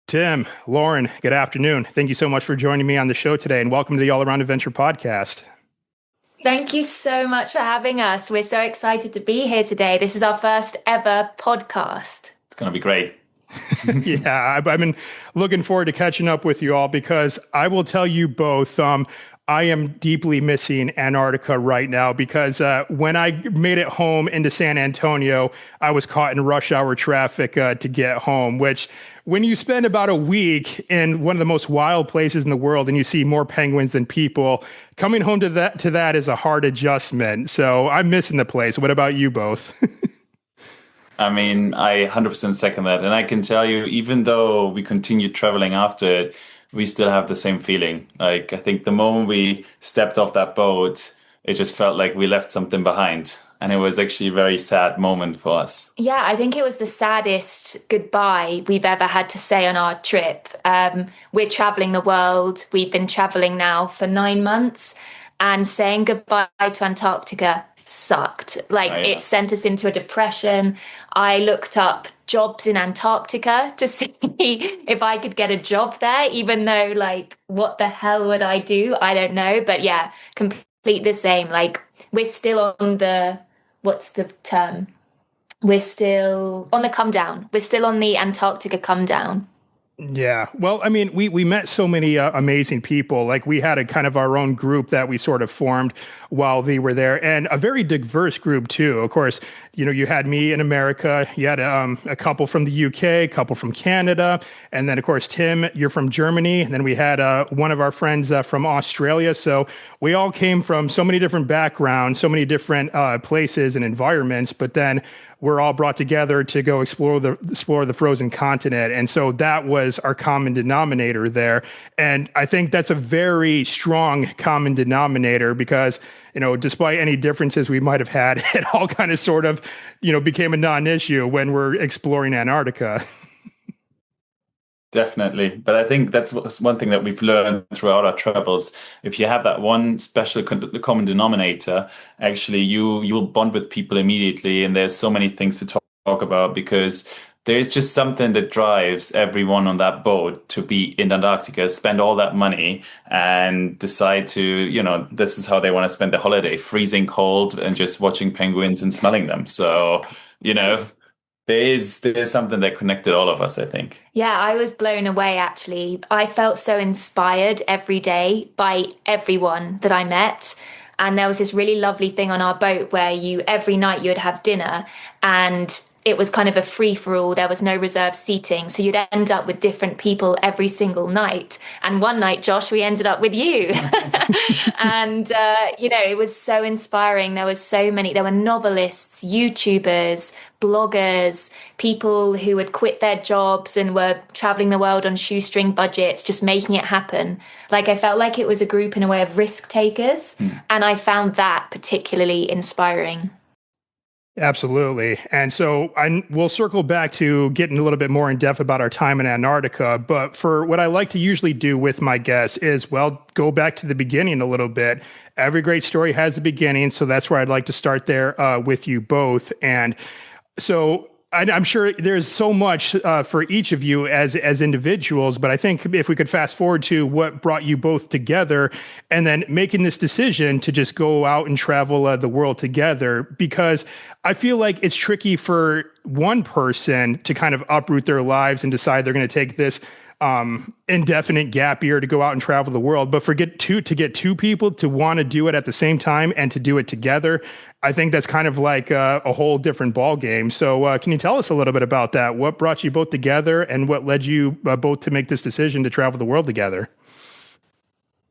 Tim, Lauren, good afternoon. Thank you so much for joining me on the show today and welcome to the All Around Adventure podcast. Thank you so much for having us. We're so excited to be here today. This is our first ever podcast. It's going to be great. Yeah, I've been looking forward to catching up with you all because I will tell you both, I am deeply missing Antarctica right now because when I made it home into San Antonio, I was caught in rush hour traffic to get home, which when you spend about a week in one of the most wild places in the world and you see more penguins than people, coming home to that is a hard adjustment. So I'm missing the place. What about you both? I mean, I 100% second that. And I can tell you, even though we continued traveling after it, we still have the same feeling. Like, I think the moment we stepped off that boat, it just felt like we left something behind. And it was actually a very sad moment for us. Yeah, I think it was the saddest goodbye we've ever had to say on our trip. We're traveling the world. We've been traveling now for 9 months, and saying goodbye to Antarctica sucked. It sent us into a depression. I looked up jobs in Antarctica to see if I could get a job there, even though, what the hell would I do? I don't know. But yeah, complete the same. We're still on what's the term? We're still on the come down. We're still on the Antarctica come down. Yeah. Well, I mean, we met so many amazing people. We had a kind of our own group that we sort of formed while they were there, and a very diverse group too. Of course, you had me in America, you had a couple from the UK, a couple from Canada, and then of course, Tim, you're from Germany. And then we had one of our friends from Australia. So we all came from so many different backgrounds, so many different places and environments, but then we're all brought together to go explore the frozen continent. And so that was our common denominator there. And I think that's a very strong common denominator because, despite any differences we might have had, it all kind of sort of, became a non-issue when we're exploring Antarctica. Definitely. But I think that's one thing that we've learned throughout our travels. If you have that one special common denominator, actually you'll bond with people immediately. And there's so many things to talk about because there's just something that drives everyone on that boat to be in Antarctica, spend all that money and decide to, this is how they want to spend the holiday, freezing cold and just watching penguins and smelling them. So, there's something that connected all of us, I think. Yeah, I was blown away, actually. I felt so inspired every day by everyone that I met. And there was this really lovely thing on our boat where every night you'd have dinner and it was kind of a free-for-all. There was no reserved seating. So you'd end up with different people every single night. And one night, Josh, we ended up with you. And, it was so inspiring. There were novelists, YouTubers, bloggers, people who had quit their jobs and were traveling the world on shoestring budgets, just making it happen. I felt like it was a group in a way of risk takers. And I found that particularly inspiring. Absolutely. And so we'll circle back to getting a little bit more in depth about our time in Antarctica. But for what I like to usually do with my guests is, go back to the beginning a little bit. Every great story has a beginning. So that's where I'd like to start there with you both. And so I'm sure there's so much for each of you as individuals, but I think if we could fast forward to what brought you both together and then making this decision to just go out and travel the world together, because I feel like it's tricky for one person to kind of uproot their lives and decide they're going to take this indefinite gap year to go out and travel the world, but to get two people to want to do it at the same time and to do it together, I think that's kind of like a whole different ball game. So can you tell us a little bit about that? What brought you both together and what led you both to make this decision to travel the world together?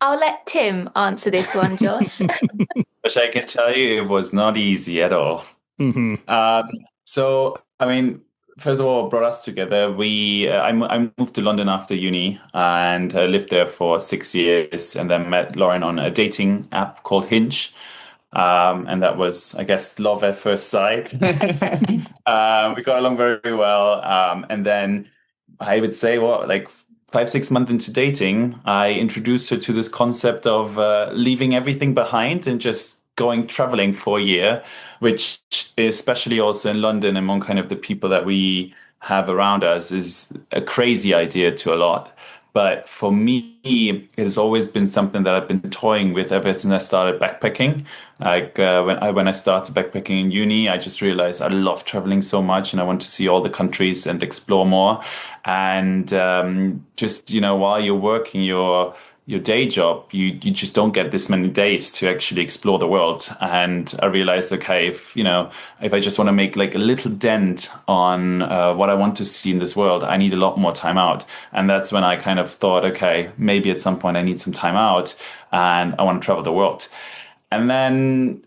I'll let Tim answer this one, Josh. Which I can tell you, it was not easy at all. Mm-hmm. First of all, what brought us together, I moved to London after uni and I lived there for 6 years and then met Lauren on a dating app called Hinge. And that was, I guess, love at first sight. We got along very, very well. And then I would say, 5-6 months into dating, I introduced her to this concept of leaving everything behind and just going traveling for a year, which especially also in London among kind of the people that we have around us is a crazy idea to a lot. But for me, it has always been something that I've been toying with ever since I started backpacking. Like when I started backpacking in uni, I just realized I love traveling so much, and I want to see all the countries and explore more. And just while you're working your day job, you just don't get this many days to actually explore the world. And I realized, okay, if I just want to make like a little dent on what I want to see in this world, I need a lot more time out. And that's when I kind of thought, okay, maybe at some point I need some time out and I want to travel the world. And then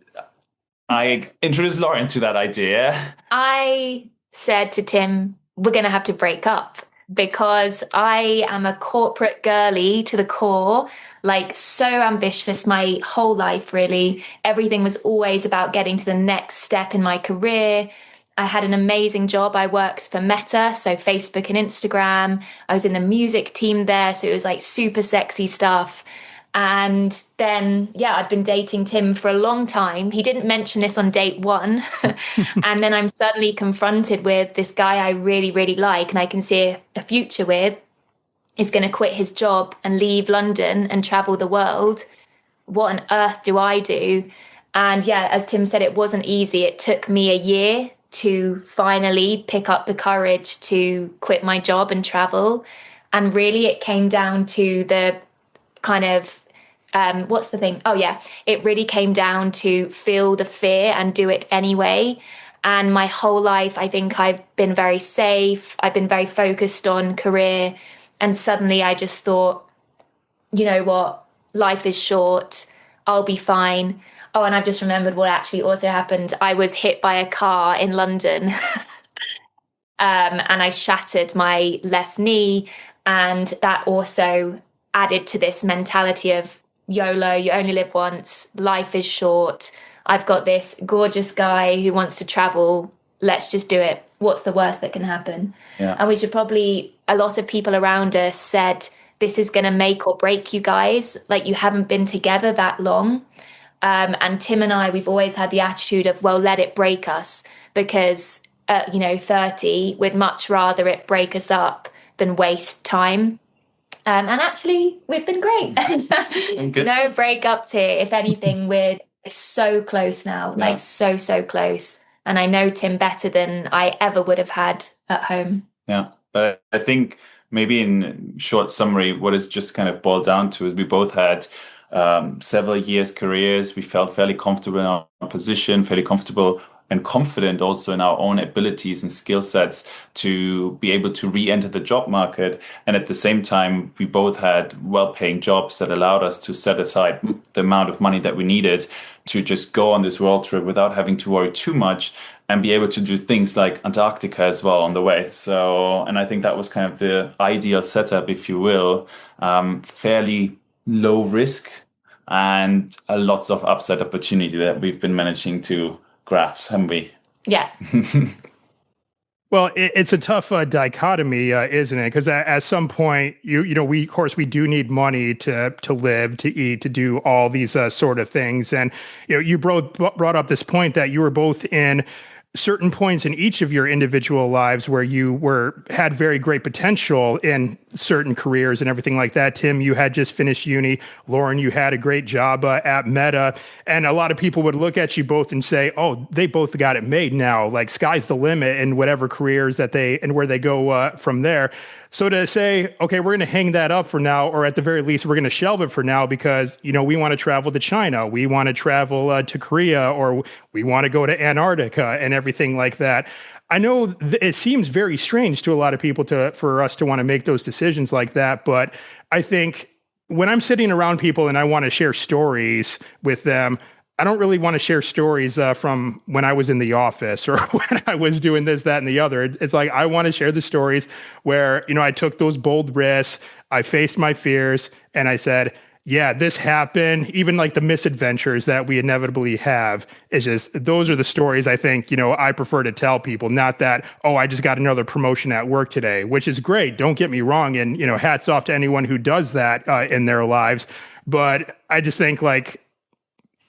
I introduced Lauren to that idea. I said to Tim, we're going to have to break up, because I am a corporate girly to the core, like so ambitious my whole life, really. Everything was always about getting to the next step in my career. I had an amazing job. I worked for Meta, so Facebook and Instagram. I was in the music team there, so it was like super sexy stuff. And then, yeah, I'd been dating Tim for a long time. He didn't mention this on date one. And then I'm suddenly confronted with this guy I really, really like and I can see a future with, is going to quit his job and leave London and travel the world. What on earth do I do? And yeah, as Tim said, it wasn't easy. It took me a year to finally pick up the courage to quit my job and travel. And really, it came down to the kind of what's the thing? Oh yeah, it really came down to feel the fear and do it anyway. And my whole life, I think I've been very safe. I've been very focused on career. And suddenly I just thought, you know what? Life is short. I'll be fine. Oh, and I've just remembered what actually also happened. I was hit by a car in London and I shattered my left knee. And that also added to this mentality of YOLO, you only live once, life is short. I've got this gorgeous guy who wants to travel. Let's just do it. What's the worst that can happen? Yeah. And we should probably, a lot of people around us said, this is going to make or break you guys. Like, you haven't been together that long. And Tim and I, we've always had the attitude of, well, let it break us, because, 30, we'd much rather it break us up than waste time. And actually, we've been great. No breakups here. If anything, we're so close now, like so close. And I know Tim better than I ever would have had at home. Yeah, but I think maybe in short summary, what it's just kind of boiled down to is we both had several years careers. We felt fairly comfortable in our position, fairly comfortable and confident also in our own abilities and skill sets to be able to re-enter the job market. And at the same time, we both had well-paying jobs that allowed us to set aside the amount of money that we needed to just go on this world trip without having to worry too much and be able to do things like Antarctica as well on the way. So, and I think that was kind of the ideal setup, if you will, fairly low risk and lots of upside opportunity that we've been managing to graphs, haven't we? Yeah. Well, it's a tough dichotomy, isn't it? Because at some point, we of course we do need money to live, to eat, to do all these sort of things. And you brought up this point that you were both in certain points in each of your individual lives where you had very great potential in certain careers and everything like that. Tim, you had just finished uni. Lauren, you had a great job at Meta. And a lot of people would look at you both and say, oh, they both got it made now. Like, sky's the limit in whatever careers that and where they go from there. So to say, okay, we're going to hang that up for now, or at the very least, we're going to shelve it for now because, we want to travel to China, we want to travel to Korea, or we want to go to Antarctica and everything like that. I know it seems very strange to a lot of people for us to want to make those decisions like that. But I think when I'm sitting around people and I want to share stories with them, I don't really want to share stories from when I was in the office or when I was doing this, that, and the other. It's like, I want to share the stories where, I took those bold risks, I faced my fears, and I said, yeah, this happened. Even like the misadventures that we inevitably have, it's just, those are the stories I think, I prefer to tell people, not that, oh, I just got another promotion at work today, which is great. Don't get me wrong. And, hats off to anyone who does that in their lives. But I just think like,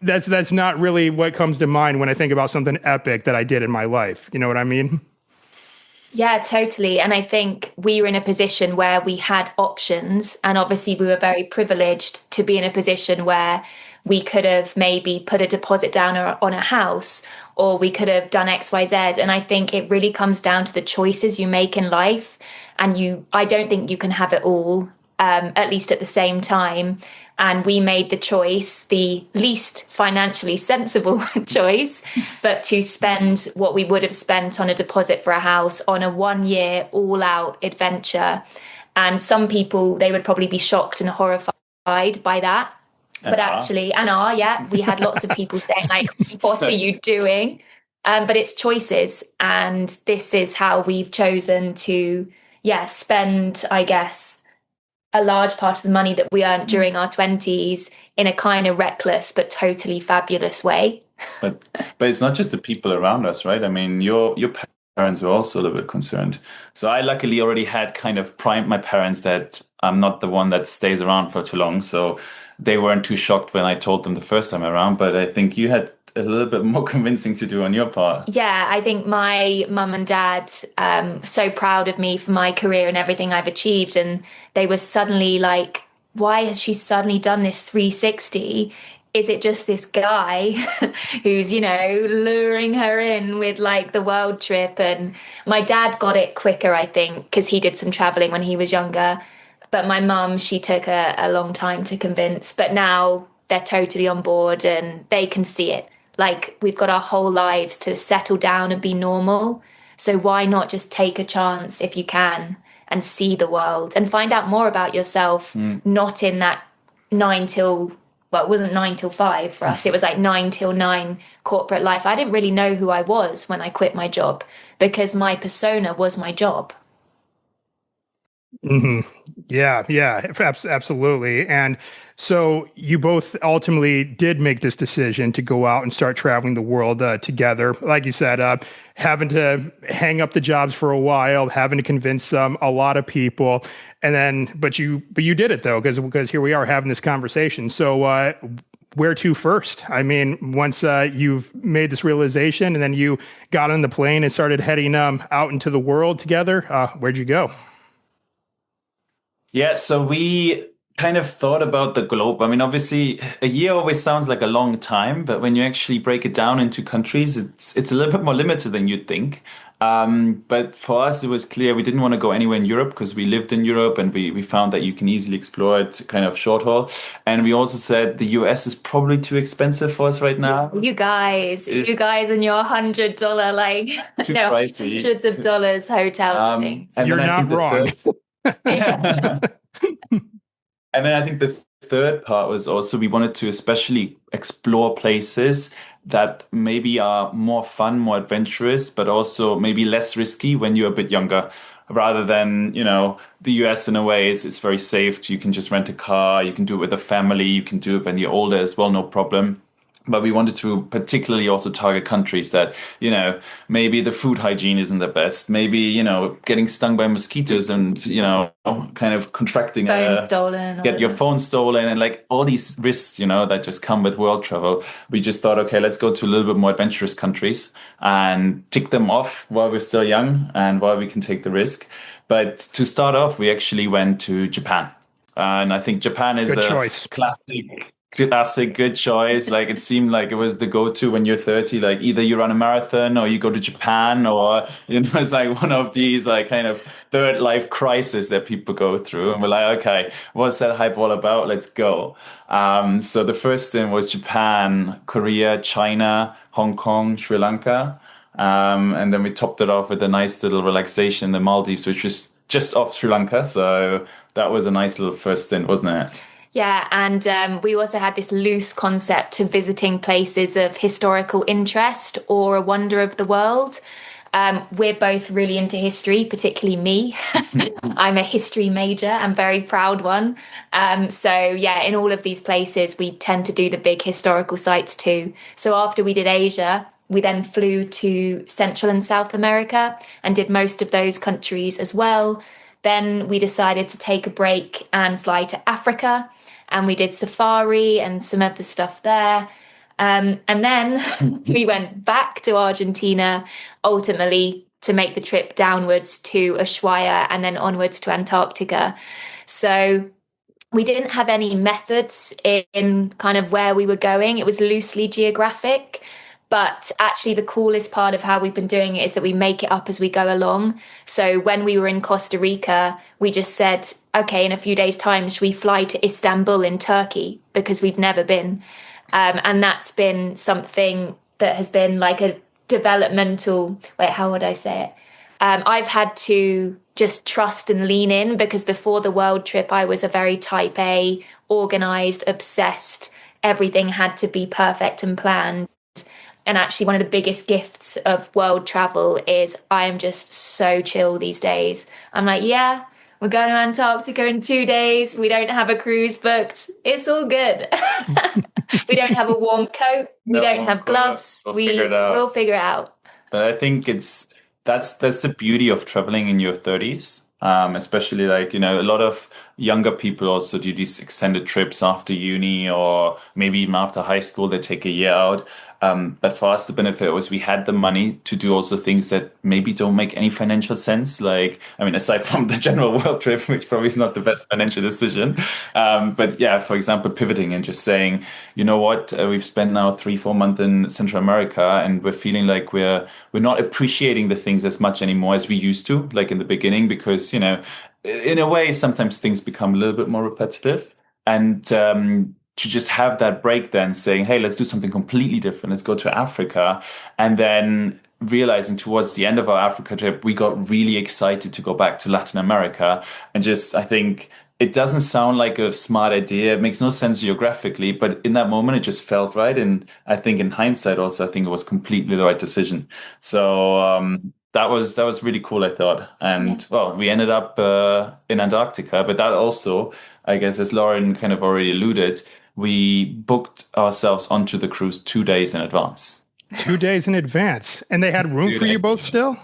that's not really what comes to mind when I think about something epic that I did in my life. You know what I mean? Yeah, totally. And I think we were in a position where we had options. And obviously, we were very privileged to be in a position where we could have maybe put a deposit down on a house, or we could have done XYZ. And I think it really comes down to the choices you make in life. And I don't think you can have it all, at least at the same time. And we made the choice, the least financially sensible choice, but to spend what we would have spent on a deposit for a house on a 1 year all out adventure. And some people, they would probably be shocked and horrified by that. And But actually, yeah, we had lots of people saying, like, what are you doing? But it's choices. And this is how we've chosen to, yeah, spend, I guess, a large part of the money that we earned during our 20s in a kind of reckless but totally fabulous way. but it's not just the people around us, right? I mean, your parents were also a little bit concerned. So I luckily already had kind of primed my parents that I'm not the one that stays around for too long. So they weren't too shocked when I told them the first time around. But I think you had a little bit more convincing to do on your part. Yeah, I think my mum and dad so proud of me for my career and everything I've achieved, and they were suddenly like, "Why has she suddenly done this 360? Is it just this guy who's, luring her in with like the world trip?" And my dad got it quicker, I think, because he did some traveling when he was younger. But my mum, she took a long time to convince. But now they're totally on board and they can see it. Like, we've got our whole lives to settle down and be normal. So why not just take a chance if you can and see the world and find out more about yourself, not in that nine till, well, it wasn't 9 till 5 for us. It was like 9 till 9 corporate life. I didn't really know who I was when I quit my job because my persona was my job. Hmm. Yeah, yeah, absolutely. And so you both ultimately did make this decision to go out and start traveling the world together. Like you said, having to hang up the jobs for a while, having to convince a lot of people, and then, but you did it though, because here we are having this conversation. So, where to first? I mean, once you've made this realization, and then you got on the plane and started heading out into the world together, where'd you go? Yeah, so we kind of thought about the globe. I mean, obviously, a year always sounds like a long time, but when you actually break it down into countries, it's a little bit more limited than you'd think. But for us, it was clear we didn't want to go anywhere in Europe because we lived in Europe and we found that you can easily explore it kind of short haul. And we also said the US is probably too expensive for us right now. You guys and your $100 like Too no pricey. hundreds of dollars hotel things. And You're then I not think the wrong. third, and then I think the third part was also we wanted to especially explore places that maybe are more fun, more adventurous, but also maybe less risky when you're a bit younger. Rather than, the US in a way is very safe. You can just rent a car, you can do it with a family, you can do it when you're older as well, no problem. But we wanted to particularly also target countries that, maybe the food hygiene isn't the best. Maybe, getting stung by mosquitoes and, kind of contracting Phone stolen. get your phone stolen and like all these risks, that just come with world travel. We just thought, okay, let's go to a little bit more adventurous countries and tick them off while we're still young and while we can take the risk. But to start off, we actually went to Japan. And I think Japan is Good a choice. classic good choice. Like it seemed like it was the go-to when you're 30. Like either you run a marathon or you go to Japan, or it's like one of these like kind of third life crisis that people go through. And we're like, okay, what's that hype all about? Let's go. So the first thing was Japan, Korea, China, Hong Kong, Sri Lanka. And then we topped it off with a nice little relaxation in the Maldives, which was just off Sri Lanka. So that was a nice little first stint, wasn't it? Yeah, and we also had this loose concept to visiting places of historical interest or a wonder of the world. We're both really into history, particularly me. I'm a history major and very proud one. So yeah, in all of these places, we tend to do the big historical sites too. So after we did Asia, we then flew to Central and South America and did most of those countries as well. Then we decided to take a break and fly to Africa, and we did safari and some of the stuff there. And then we went back to Argentina, ultimately to make the trip downwards to Ushuaia and then onwards to Antarctica. So we didn't have any methods in kind of where we were going. It was loosely geographic. But actually, the coolest part of how we've been doing it is that we make it up as we go along. So when we were in Costa Rica, we just said, okay, in a few days' time, should we fly to Istanbul in Turkey? Because we've never been. And that's been something that has been like a developmental, how would I say it? I've had to just trust and lean in, because before the world trip, I was a very type A, organized, obsessed. Everything had to be perfect and planned. And actually, one of the biggest gifts of world travel is I am just so chill these days. I'm like, yeah, we're going to Antarctica in 2 days. We don't have a cruise booked. It's all good. We don't have a warm coat. We don't have gloves. We'll figure it out. But I think that's the beauty of traveling in your 30s. Especially like, a lot of younger people also do these extended trips after uni, or maybe even after high school, they take a year out. But for us, the benefit was we had the money to do also things that maybe don't make any financial sense. Like, aside from the general world trip, which probably is not the best financial decision. But yeah, for example, pivoting and just saying, you know what, we've spent now 3-4 months in Central America, and we're feeling like we're not appreciating the things as much anymore as we used to, like in the beginning, because, in a way, sometimes things become a little bit more repetitive. And to just have that break, then saying, hey, let's do something completely different. Let's go to Africa. And then realizing towards the end of our Africa trip, we got really excited to go back to Latin America. And just, I think it doesn't sound like a smart idea. It makes no sense geographically, but in that moment, it just felt right. And I think in hindsight also, I think it was completely the right decision. So that was really cool, I thought. And well, we ended up in Antarctica, but that also, I guess, as Lauren kind of already alluded, we booked ourselves onto the cruise 2 days in advance. 2 days in advance. And they had room for you both still?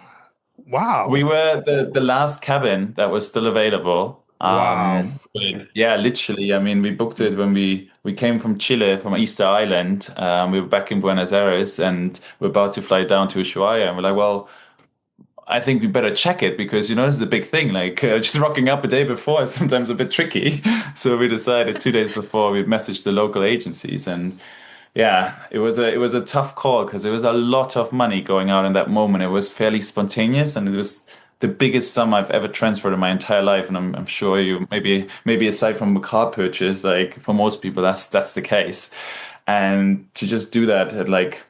Wow. We were the last cabin that was still available. Wow. Yeah, literally. We booked it when we came from Chile, from Easter Island. We were back in Buenos Aires, and we're about to fly down to Ushuaia. And we're like, well, I think we better check it, because, this is a big thing. Like just rocking up a day before is sometimes a bit tricky. So we decided 2 days before, we messaged the local agencies. And yeah, it was a tough call, because there was a lot of money going out in that moment. It was fairly spontaneous, and it was the biggest sum I've ever transferred in my entire life. And I'm sure you maybe aside from a car purchase, like for most people, that's the case. And to just do that at like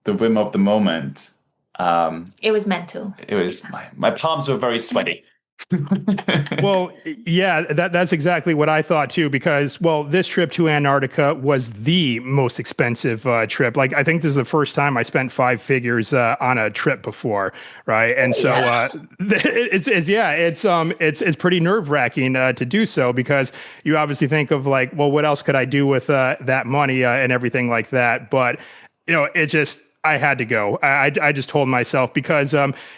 the whim of the moment. It was mental. It was my palms were very sweaty. Well, yeah, that's exactly what I thought too, because, well, this trip to Antarctica was the most expensive trip. Like, I think this is the first time I spent 5 figures on a trip before, right? And so it's pretty nerve-wracking to do so, because you obviously think of like, well, what else could I do with that money and everything like that? But it just, I had to go. I just told myself, because,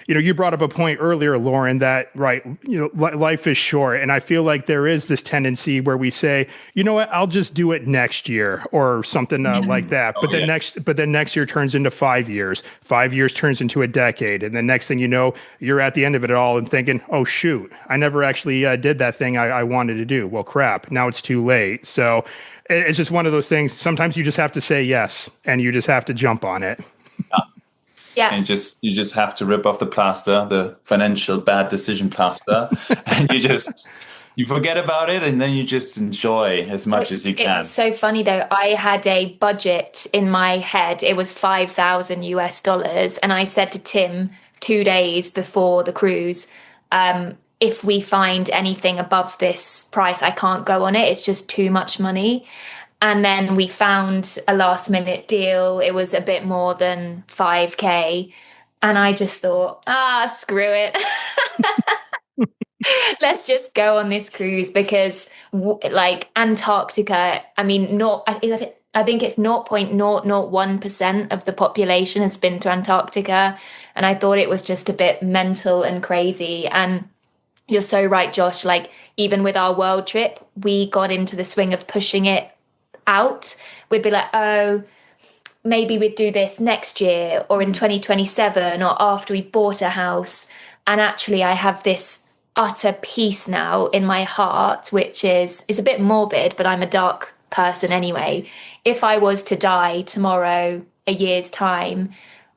you brought up a point earlier, Lauren, that, right, life is short. And I feel like there is this tendency where we say, you know what, I'll just do it next year or something like that. But then next year turns into 5 years. 5 years turns into a decade. And then next thing you know, you're at the end of it all and thinking, oh, shoot, I never actually did that thing I wanted to do. Well, crap, now it's too late. So it's just one of those things. Sometimes you just have to say yes, and you just have to jump on it. Yeah. And you just have to rip off the plaster, the financial bad decision plaster, and you forget about it, and then you just enjoy as much as you can. It's so funny though. I had a budget in my head. It was $5,000, and I said to Tim 2 days before the cruise, if we find anything above this price, I can't go on it. It's just too much money. And then we found a last minute deal. It was a bit more than 5K. And I just thought, screw it. Let's just go on this cruise, because like Antarctica, I think it's 0.001% of the population has been to Antarctica. And I thought it was just a bit mental and crazy. And you're so right, Josh. Like, even with our world trip, we got into the swing of pushing it out. We'd be like, oh, maybe we'd do this next year or in 2027 or after we bought a house. And actually, I have this utter peace now in my heart, which is a bit morbid, but I'm a dark person anyway. If I was to die tomorrow, a year's time,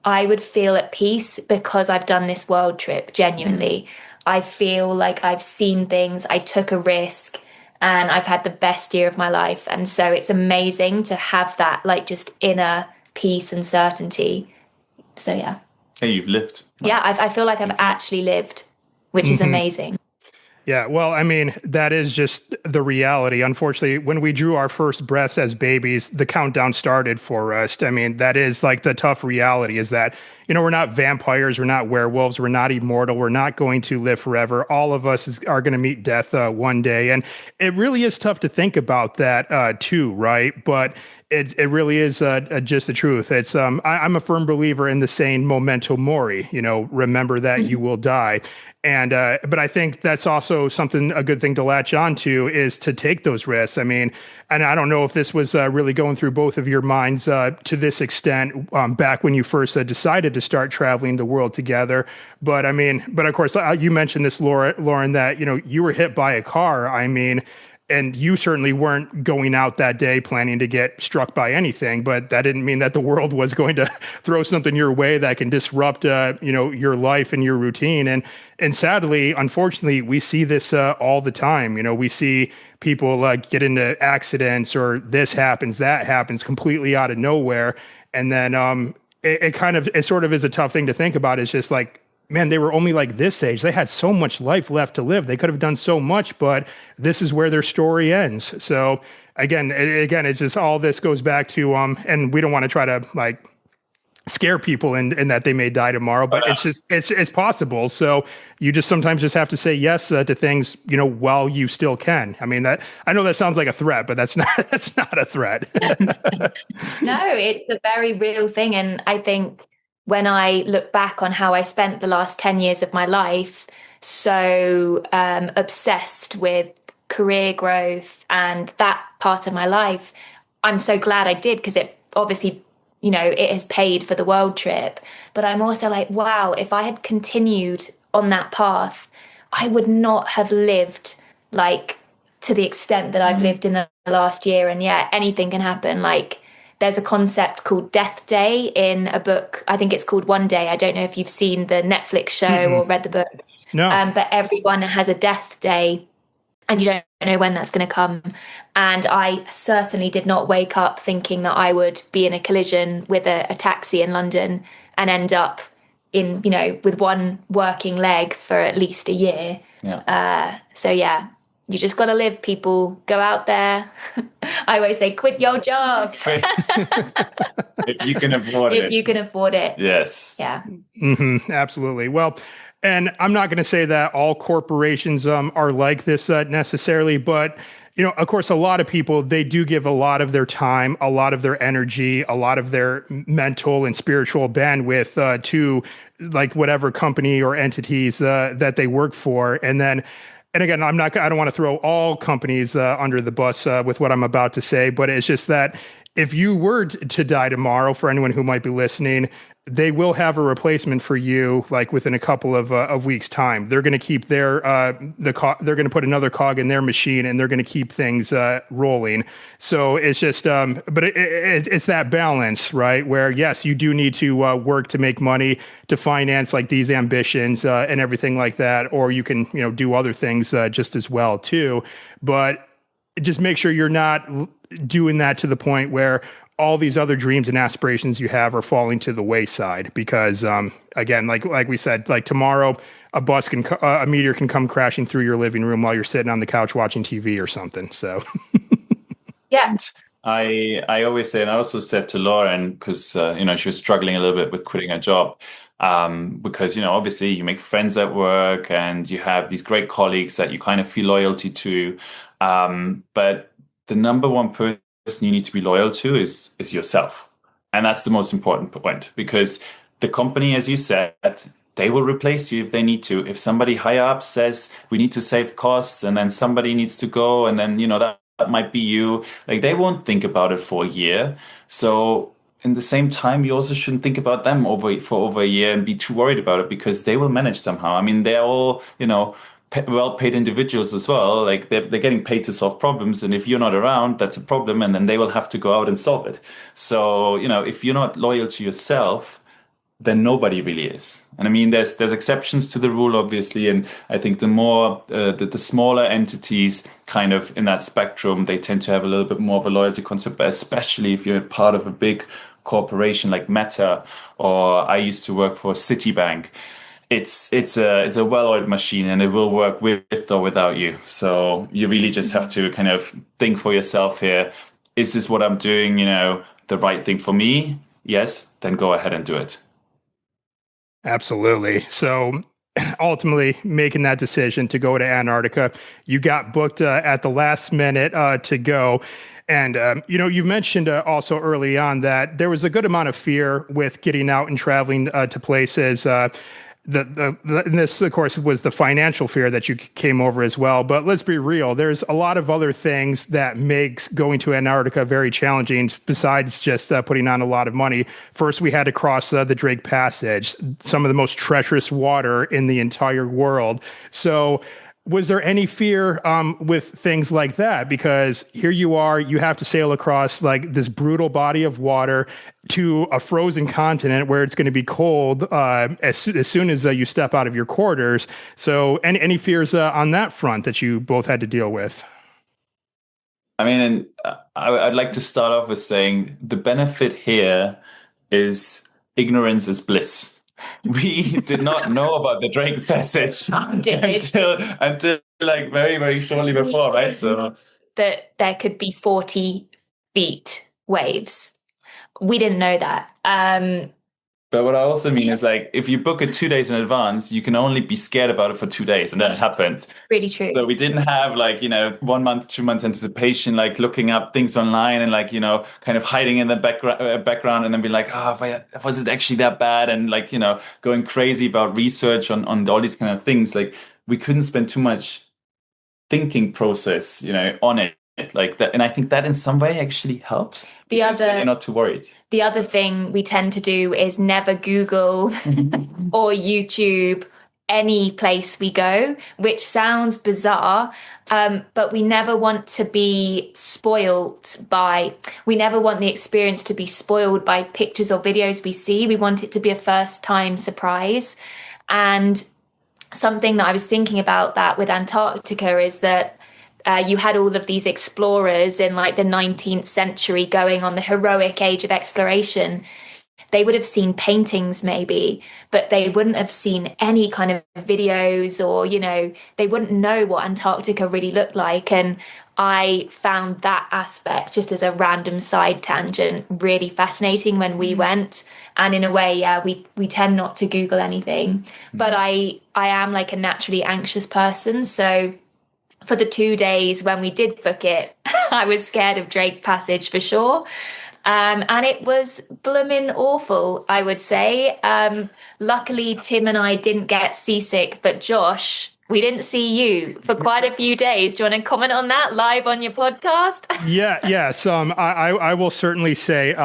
I would feel at peace because I've done this world trip, genuinely. I feel like I've seen things, I took a risk, and I've had the best year of my life. And so it's amazing to have that, like, just inner peace and certainty. So, yeah. Hey, you've lived. Yeah, I feel like I've actually lived, which is amazing. Yeah, well, I mean, that is just the reality. Unfortunately, when we drew our first breaths as babies, the countdown started for us. I mean, that is like the tough reality is that, we're not vampires, we're not werewolves, we're not immortal, we're not going to live forever. All of us are going to meet death one day. And it really is tough to think about that too, right? But it really is just the truth. It's I'm a firm believer in the saying memento mori, remember that you will die. And but I think that's also a good thing to latch on to is to take those risks. I mean, and I don't know if this was really going through both of your minds to this extent back when you first decided to start traveling the world together. But I mean, but of course, you mentioned this, Lauren, that you were hit by a car. I mean, and you certainly weren't going out that day planning to get struck by anything, but that didn't mean that the world was going to throw something your way that can disrupt, your life and your routine. And sadly, unfortunately, we see this all the time. We see people get into accidents or this happens, that happens completely out of nowhere. And then it sort of is a tough thing to think about. It's just like, man, they were only like this age. They had so much life left to live. They could have done so much, but this is where their story ends. So again, it's just all this goes back to, and we don't want to try to like scare people in that they may die tomorrow, but it's possible. So you just sometimes just have to say yes to things, while you still can. I mean, I know that sounds like a threat, but that's not a threat. No, it's a very real thing. And I think when I look back on how I spent the last 10 years of my life, so obsessed with career growth and that part of my life, I'm so glad I did because it obviously, it has paid for the world trip. But I'm also like, wow, if I had continued on that path, I would not have lived like to the extent that I've lived in the last year. And yeah, anything can happen. Like, there's a concept called Death Day in a book. I think it's called One Day. I don't know if you've seen the Netflix show or read the book. No. But everyone has a death day and you don't know when that's going to come. And I certainly did not wake up thinking that I would be in a collision with a taxi in London and end up in, with one working leg for at least a year. Yeah. So yeah. You just got to live, people. Go out there. I always say, quit your jobs. If you can afford it. If you can afford it. Yes. Yeah. Mm-hmm, absolutely. Well, and I'm not going to say that all corporations are like this necessarily, but of course, a lot of people, they do give a lot of their time, a lot of their energy, a lot of their mental and spiritual bandwidth to like whatever company or entities that they work for. And again, I don't want to throw all companies under the bus with what I'm about to say, but it's just that if you were to die tomorrow, for anyone who might be listening, they will have a replacement for you, like within a couple of weeks' time. They're going to keep they're going to put another cog in their machine, and they're going to keep things rolling. So it's just, but it's that balance, right? Where yes, you do need to work to make money to finance like these ambitions and everything like that, or you can do other things just as well too. But just make sure you're not doing that to the point where all these other dreams and aspirations you have are falling to the wayside because, again, like we said, like tomorrow, a meteor can come crashing through your living room while you're sitting on the couch watching TV or something. So, yeah. I always say, and I also said to Lauren, because she was struggling a little bit with quitting her job, because obviously you make friends at work and you have these great colleagues that you kind of feel loyalty to, but the number one person you need to be loyal to is yourself. And that's the most important point because the company, as you said, they will replace you if they need to. If somebody higher up says we need to save costs and then somebody needs to go and then, that might be you, like they won't think about it for a year. So in the same time, you also shouldn't think about them for over a year and be too worried about it because they will manage somehow. I mean, they're all, well-paid individuals as well. Like they're getting paid to solve problems, and if you're not around, that's a problem, and then they will have to go out and solve it. So, if you're not loyal to yourself, then nobody really is. And I mean, there's exceptions to the rule, obviously, and I think the more the smaller entities kind of in that spectrum, they tend to have a little bit more of a loyalty concept, but especially if you're part of a big corporation like Meta, or I used to work for Citibank. It's a well-oiled machine, and it will work with or without you. So you really just have to kind of think for yourself here. Is this what I'm doing, the right thing for me? Yes, then go ahead and do it. Absolutely. So ultimately making that decision to go to Antarctica, you got booked at the last minute to go. And, you mentioned also early on that there was a good amount of fear with getting out and traveling to places. And this, of course, was the financial fear that you came over as well. But let's be real. There's a lot of other things that makes going to Antarctica very challenging besides just putting on a lot of money. First, we had to cross the Drake Passage, some of the most treacherous water in the entire world. So was there any fear with things like that? Because here you are, you have to sail across like this brutal body of water to a frozen continent where it's going to be cold as soon as you step out of your quarters. So any fears on that front that you both had to deal with? I mean, and I'd like to start off with saying the benefit here is ignorance is bliss. We did not know about the Drake Passage until like very, very shortly before, right? So that there could be 40 feet waves. We didn't know that. But what I also mean is like, if you book it 2 days in advance, you can only be scared about it for 2 days. And that happened. Really true. So we didn't have like, 1 month, 2 months anticipation, like looking up things online and like, kind of hiding in the background and then be like, was it actually that bad? And like, going crazy about research on all these kind of things. Like we couldn't spend too much thinking process, on it. Like that, and I think that in some way actually helps. You're not too worried. The other thing we tend to do is never Google or YouTube any place we go, which sounds bizarre, but we never want to be we never want the experience to be spoiled by pictures or videos we see. We want it to be a first time surprise. And something that I was thinking about that with Antarctica is that you had all of these explorers in like the 19th century going on the heroic age of exploration. They would have seen paintings maybe, but they wouldn't have seen any kind of videos or, they wouldn't know what Antarctica really looked like. And I found that aspect, just as a random side tangent, really fascinating when we went. And in a way, yeah, we tend not to Google anything, but I am like a naturally anxious person. So for the 2 days when we did book it, I was scared of Drake Passage for sure. And it was blooming awful, I would say. Luckily, Tim and I didn't get seasick, but Josh, we didn't see you for quite a few days. Do you want to comment on that live on your podcast? Yes. I will certainly say,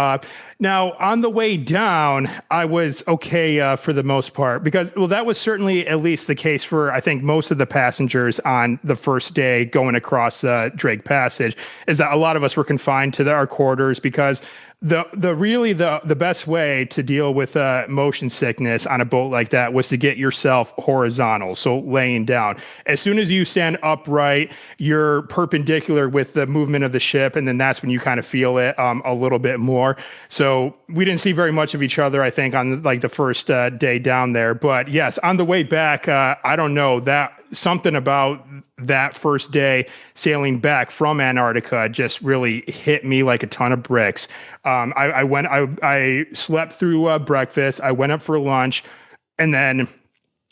now on the way down, I was okay for the most part because, well, that was certainly at least the case for, I think, most of the passengers on the first day going across Drake Passage, is that a lot of us were confined to our quarters because the best way to deal with motion sickness on a boat like that was to get yourself horizontal, so laying down. As soon as you stand upright, you're perpendicular with the movement of the ship, and then that's when you kind of feel it a little bit more. So we didn't see very much of each other, I think, on like the first day down there. But yes, on the way back, I don't know, that something about that first day sailing back from Antarctica just really hit me like a ton of bricks. I slept through breakfast. I went up for lunch and then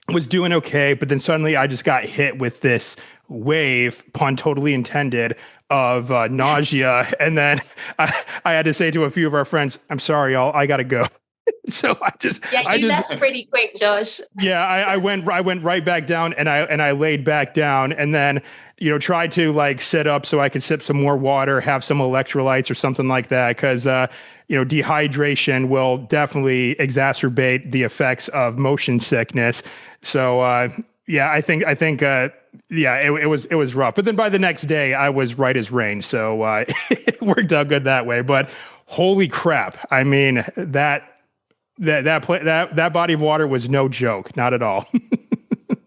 was doing okay. But then suddenly I just got hit with this wave, pun totally intended, of nausea. And then I had to say to a few of our friends, I'm sorry, y'all, I got to go. So Yeah, I you just, left pretty quick, Josh. yeah, I went right back down, and I laid back down, and then, tried to like sit up so I could sip some more water, have some electrolytes or something like that. Cause, dehydration will definitely exacerbate the effects of motion sickness. So, yeah, yeah, it was rough, but then by the next day I was right as rain. So, it worked out good that way, but holy crap. I mean, that body of water was no joke, not at all.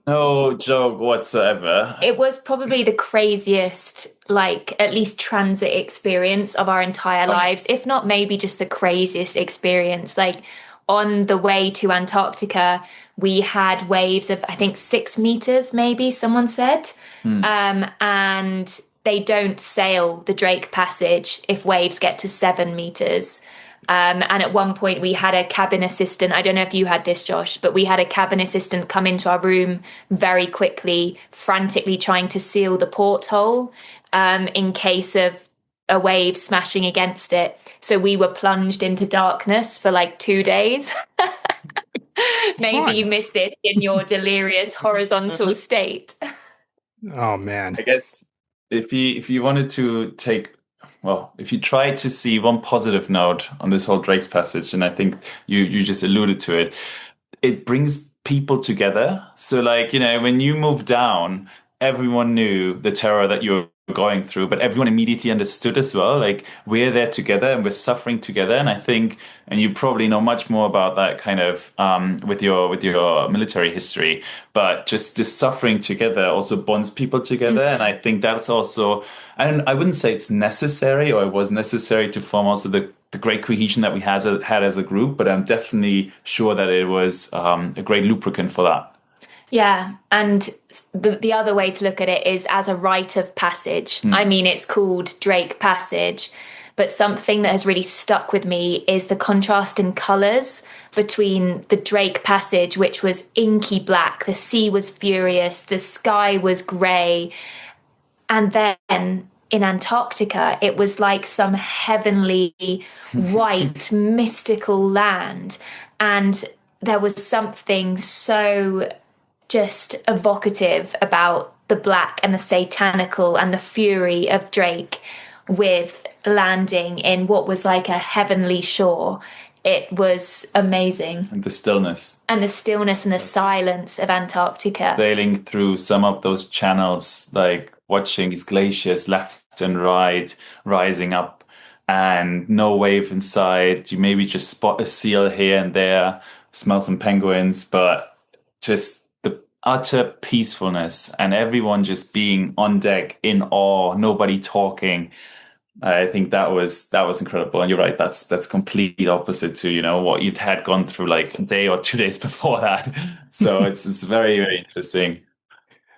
No joke whatsoever. It was probably the craziest, like, at least transit experience of our entire lives, if not maybe just the craziest experience. Like, on the way to Antarctica, we had waves of, I think, 6 meters, maybe someone said. And they don't sail the Drake Passage if waves get to 7 meters. And at one point, we had a cabin assistant. I don't know if you had this, Josh, but we had a cabin assistant come into our room very quickly, frantically trying to seal the porthole in case of a wave smashing against it. So we were plunged into darkness for like 2 days. Maybe you missed it in your delirious horizontal state. Oh man. I guess if you wanted to if you try to see one positive note on this whole Drake's Passage, and I think you just alluded to it, it brings people together. So like, when you move down, everyone knew the terror that you were going through, but everyone immediately understood as well. Like, we're there together and we're suffering together. And I think, and you probably know much more about that kind of with your military history, but just this suffering together also bonds people together. And I think that's also, and I wouldn't say it's necessary or it was necessary to form also the great cohesion that we had as a group, but I'm definitely sure that it was a great lubricant for that. Yeah, and the other way to look at it is as a rite of passage. I mean, it's called Drake Passage, but something that has really stuck with me is the contrast in colours between the Drake Passage, which was inky black, the sea was furious, the sky was grey, and then in Antarctica, it was like some heavenly, white, mystical land. And there was something so just evocative about the black and the satanical and the fury of Drake with landing in what was like a heavenly shore. It was amazing. And the stillness. And the stillness and the silence of Antarctica. Sailing through some of those channels, like watching these glaciers left and right, rising up, and no wave in sight. You maybe just spot a seal here and there, smell some penguins, but just the utter peacefulness and everyone just being on deck in awe, nobody talking. I think that was incredible. And you're right, that's complete opposite to, what you'd had gone through like a day or 2 days before that. So it's very, very interesting.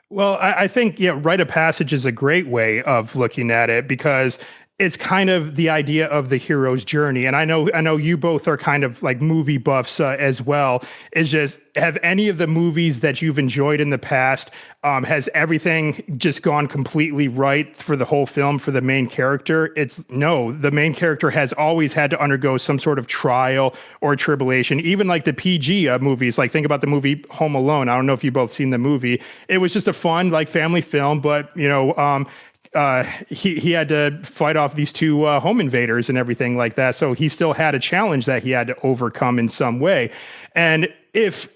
Well, I think, rite of passage is a great way of looking at it, because it's kind of the idea of the hero's journey. And I know you both are kind of like movie buffs as well. Is just, have any of the movies that you've enjoyed in the past, has everything just gone completely right for the whole film for the main character? No, the main character has always had to undergo some sort of trial or tribulation. Even like the PG movies, like think about the movie Home Alone. I don't know if you both seen the movie. It was just a fun like family film, but he had to fight off these two home invaders and everything like that. So he still had a challenge that he had to overcome in some way. And if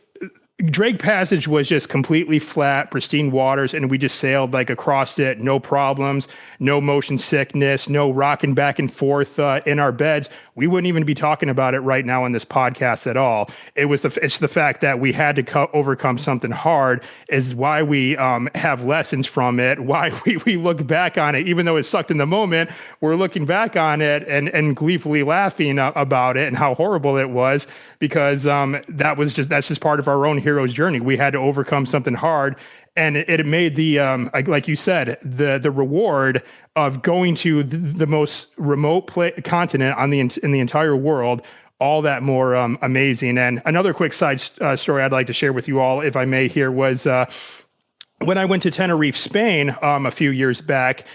Drake Passage was just completely flat, pristine waters, and we just sailed like across it, no problems, no motion sickness, no rocking back and forth in our beds, we wouldn't even be talking about it right now on this podcast at all. It's the fact that we had to overcome something hard is why we have lessons from it, why we look back on it, even though it sucked in the moment, we're looking back on it and gleefully laughing about it and how horrible it was, because that's just part of our own hero's journey. We had to overcome something hard, and it made the like you said, the reward of going to the most remote continent in the entire world all that more amazing. And another quick side story I'd like to share with you all, if I may, here was when I went to Tenerife, Spain, a few years back.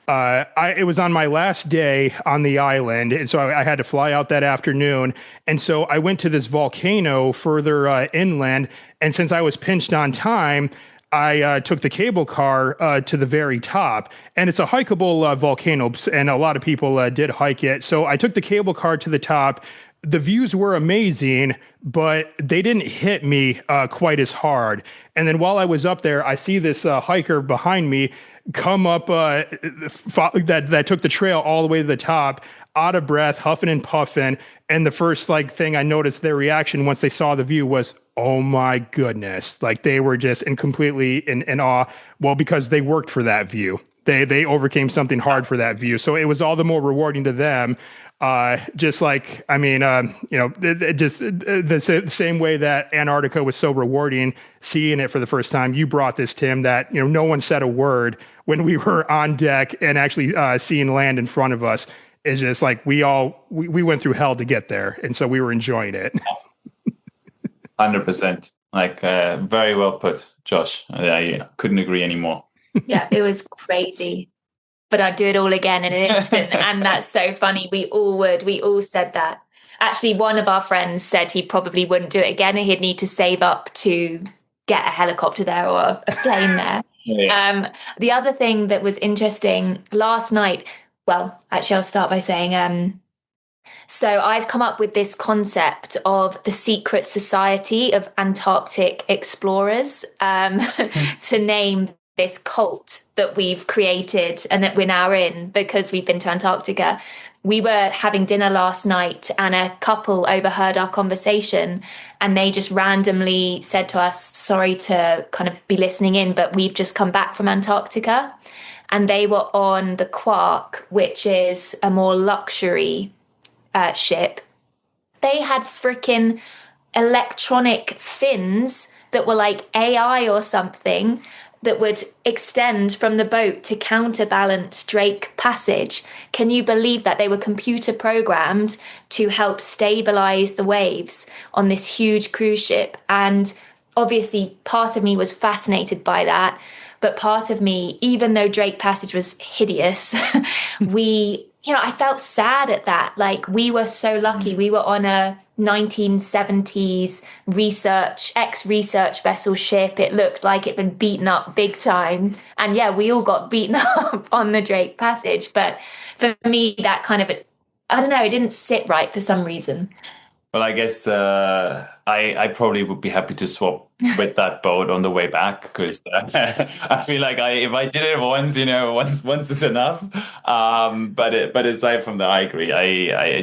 It was on my last day on the island, and so I had to fly out that afternoon. And so I went to this volcano further inland, and since I was pinched on time, I took the cable car to the very top, and it's a hikeable volcano, and a lot of people did hike it. So I took the cable car to the top. The views were amazing, but they didn't hit me quite as hard. And then while I was up there, I see this hiker behind me come up that took the trail all the way to the top, out of breath, huffing and puffing. And the first thing I noticed their reaction once they saw the view was, "Oh my goodness!" Like they were just completely in awe. Well, because they worked for that view. They overcame something hard for that view. So it was all the more rewarding to them. Just like, I mean, just the same way that Antarctica was so rewarding, seeing it for the first time. You brought this, Tim, that, no one said a word when we were on deck and actually seeing land in front of us. It's just like we went through hell to get there. And so we were enjoying it. 100%. Like, very well put, Josh. I couldn't agree anymore. Yeah, it was crazy. But I'd do it all again in an instant. And that's so funny. We all would. We all said that. Actually, one of our friends said he probably wouldn't do it again and he'd need to save up to get a helicopter there or a plane there. Yeah. The other thing that was interesting last night, well, actually, I'll start by saying, so I've come up with this concept of the secret society of Antarctic explorers to name this cult that we've created and that we're now in because we've been to Antarctica. We were having dinner last night and a couple overheard our conversation and they just randomly said to us, sorry to kind of be listening in, but we've just come back from Antarctica. And they were on the Quark, which is a more luxury ship. They had freaking electronic fins that were like AI or something that would extend from the boat to counterbalance Drake Passage. Can you believe that? They were computer programmed to help stabilize the waves on this huge cruise ship. And obviously part of me was fascinated by that. But part of me, even though Drake Passage was hideous, I felt sad at that. Like we were so lucky. We were on a 1970s ex-research vessel ship. It looked like it'd been beaten up big time. And yeah, we all got beaten up on the Drake Passage. But for me, that kind of, I don't know, it didn't sit right for some reason. Well, I guess I probably would be happy to swap with that boat on the way back because I feel like if I did it once, once is enough. But aside from that, I agree. I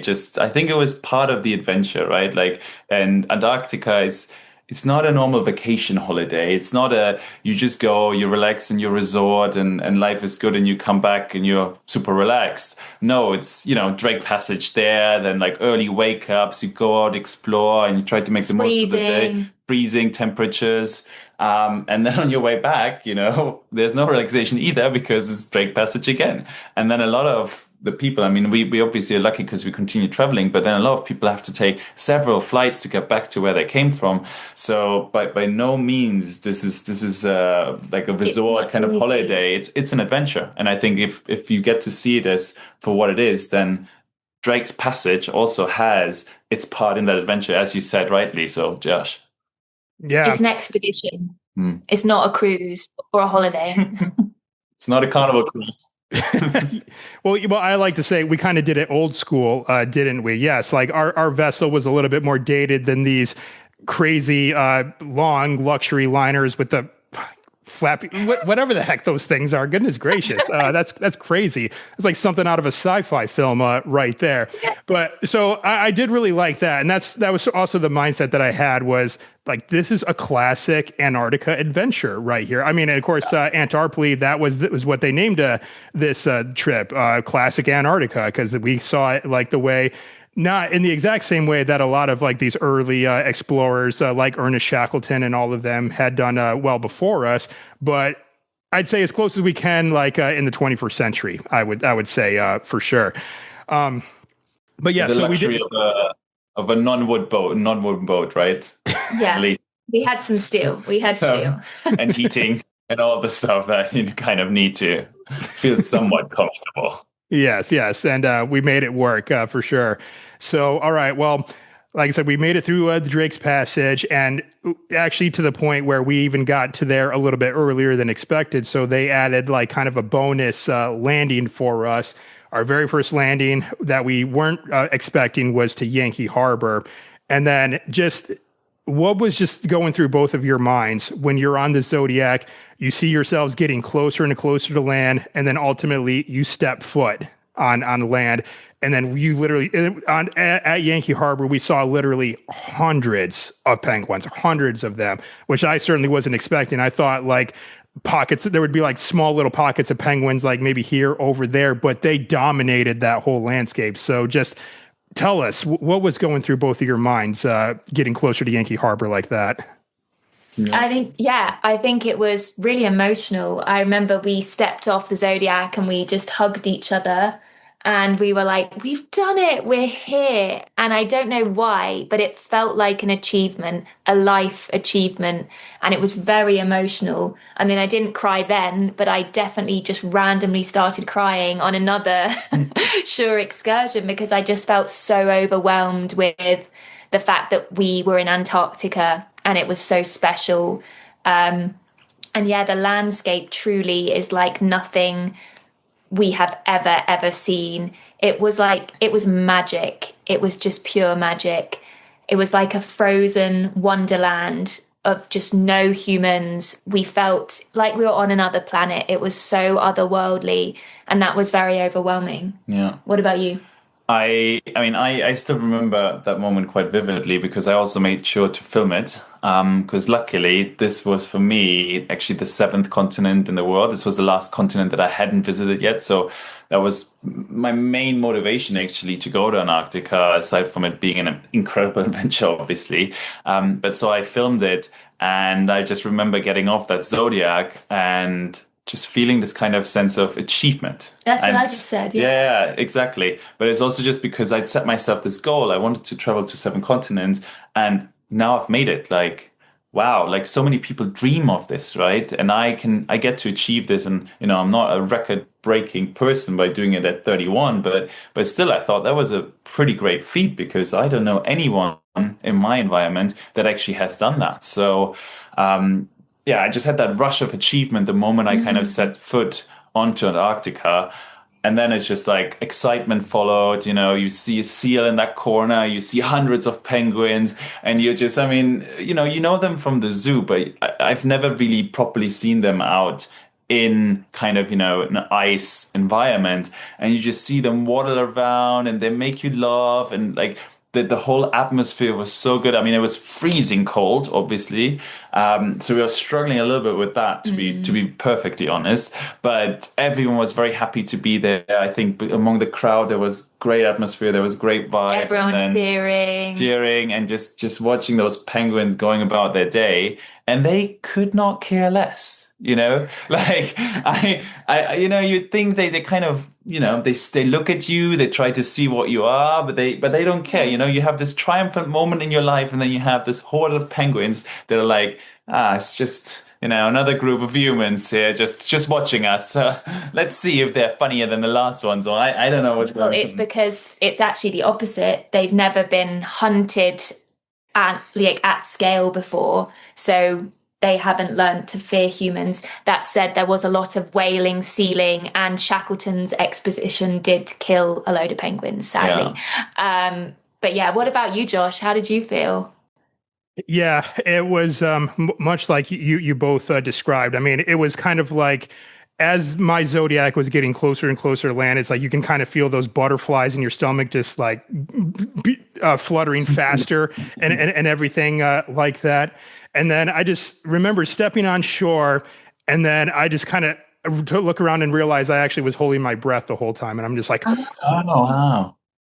think it was part of the adventure, right? Like, and Antarctica it's not a normal vacation holiday. It's not you just go, you relax in your resort and life is good and you come back and you're super relaxed. No, it's, Drake Passage there, then like early wake ups, you go out, explore and you try to make the most of the day, freezing temperatures. And then on your way back, there's no relaxation either because it's Drake Passage again. And then a lot of the people, I mean, we obviously are lucky because we continue traveling, but then a lot of people have to take several flights to get back to where they came from. So by no means this is like a resort kind of holiday. It's an adventure. And I think if you get to see it as for what it is, then Drake's Passage also has its part in that adventure, as you said rightly. So, Josh. Yeah. It's an expedition. It's not a cruise or a holiday. It's not a carnival cruise. Well, I like to say we kind of did it old school, didn't we? Yes, like our vessel was a little bit more dated than these crazy long luxury liners with the flappy, whatever the heck those things are. Goodness gracious, that's crazy. It's like something out of a sci-fi film right there. But so I did really like that, and that was also the mindset that I had was like, this is a classic Antarctica adventure right here. I mean, and of course, Antarply, that was what they named this trip, classic Antarctica, because we saw it like the way, not in the exact same way that a lot of like these early explorers like Ernest Shackleton and all of them had done well before us, but I'd say as close as we can, like in the 21st century, I would say for sure. But yeah, so we did of a non-wood boat, right? Yeah, we had some steel. We had steel and heating. and all the stuff that you kind of need to feel somewhat comfortable. Yes, yes, and we made it work for sure. So, all right, well, like I said, we made it through the Drake's Passage, and actually to the point where we even got to there a little bit earlier than expected. So they added like kind of a bonus landing for us. Our very first landing that we weren't expecting was to Yankee Harbor, and then just what was just going through both of your minds when you're on the Zodiac? You see yourselves getting closer and closer to land, and then ultimately you step foot on the land, and then you literally at Yankee Harbor we saw literally hundreds of penguins, hundreds of them, which I certainly wasn't expecting. I thought like pockets there would be like small little pockets of penguins like maybe here over there, but they dominated that whole landscape. So just tell us what was going through both of your minds getting closer to Yankee Harbor like that. Yes. I think it was really emotional. I remember we stepped off the Zodiac and we just hugged each other and we were like, we've done it, we're here. And I don't know why, but it felt like an achievement, a life achievement. And it was very emotional. I mean, I didn't cry then, but I definitely just randomly started crying on another Sure excursion because I just felt so overwhelmed with the fact that we were in Antarctica and it was so special. And yeah, the landscape truly is like nothing we have ever seen. It was magic. It was just pure magic. It was like a frozen wonderland of just no humans. We felt like we were on another planet. It was so otherworldly, and that was very overwhelming. Yeah. What about you? I still remember that moment quite vividly because I also made sure to film it. Because luckily, this was for me actually the seventh continent in the world. This was the last continent that I hadn't visited yet. So that was my main motivation actually to go to Antarctica, aside from it being an incredible adventure, obviously. But so I filmed it, and I just remember getting off that Zodiac and just feeling this kind of sense of achievement. That's what I just said. Yeah. Yeah, exactly. But it's also just because I'd set myself this goal. I wanted to travel to seven continents, and now I've made it. Like, wow, like so many people dream of this, right? And I get to achieve this. And, I'm not a record-breaking person by doing it at 31, but still, I thought that was a pretty great feat because I don't know anyone in my environment that actually has done that. So, yeah, I just had that rush of achievement the moment I kind of set foot onto Antarctica. And then it's just like excitement followed. You see a seal in that corner, you see hundreds of penguins, and you're just, you know them from the zoo, but I've never really properly seen them out in kind of, an ice environment. And you just see them waddle around and they make you laugh. And like, the whole atmosphere was so good. I mean, it was freezing cold, obviously. So we were struggling a little bit with that, to be perfectly honest. But everyone was very happy to be there. I think among the crowd, there was great atmosphere. There was great vibe. Everyone cheering, and just watching those penguins going about their day. And they could not care less, like you'd think they kind of, they look at you, they try to see what you are, but they don't care. You have this triumphant moment in your life, and then you have this horde of penguins that are like, it's just, another group of humans here just watching us. Let's see if they're funnier than the last ones. Or I don't know what's going on. It's because it's actually the opposite. They've never been hunted at scale before, so they haven't learned to fear humans. That said, there was a lot of whaling, sealing, and Shackleton's expedition did kill a load of penguins, sadly. Yeah. But yeah, what about you, Josh? How did you feel? Yeah, it was much like you both described. I mean, it was kind of like as my Zodiac was getting closer and closer to land, it's like you can kind of feel those butterflies in your stomach just like fluttering faster and everything like that. And then I just remember stepping on shore, and then I just kind of look around and realize I actually was holding my breath the whole time. And I'm just like, oh,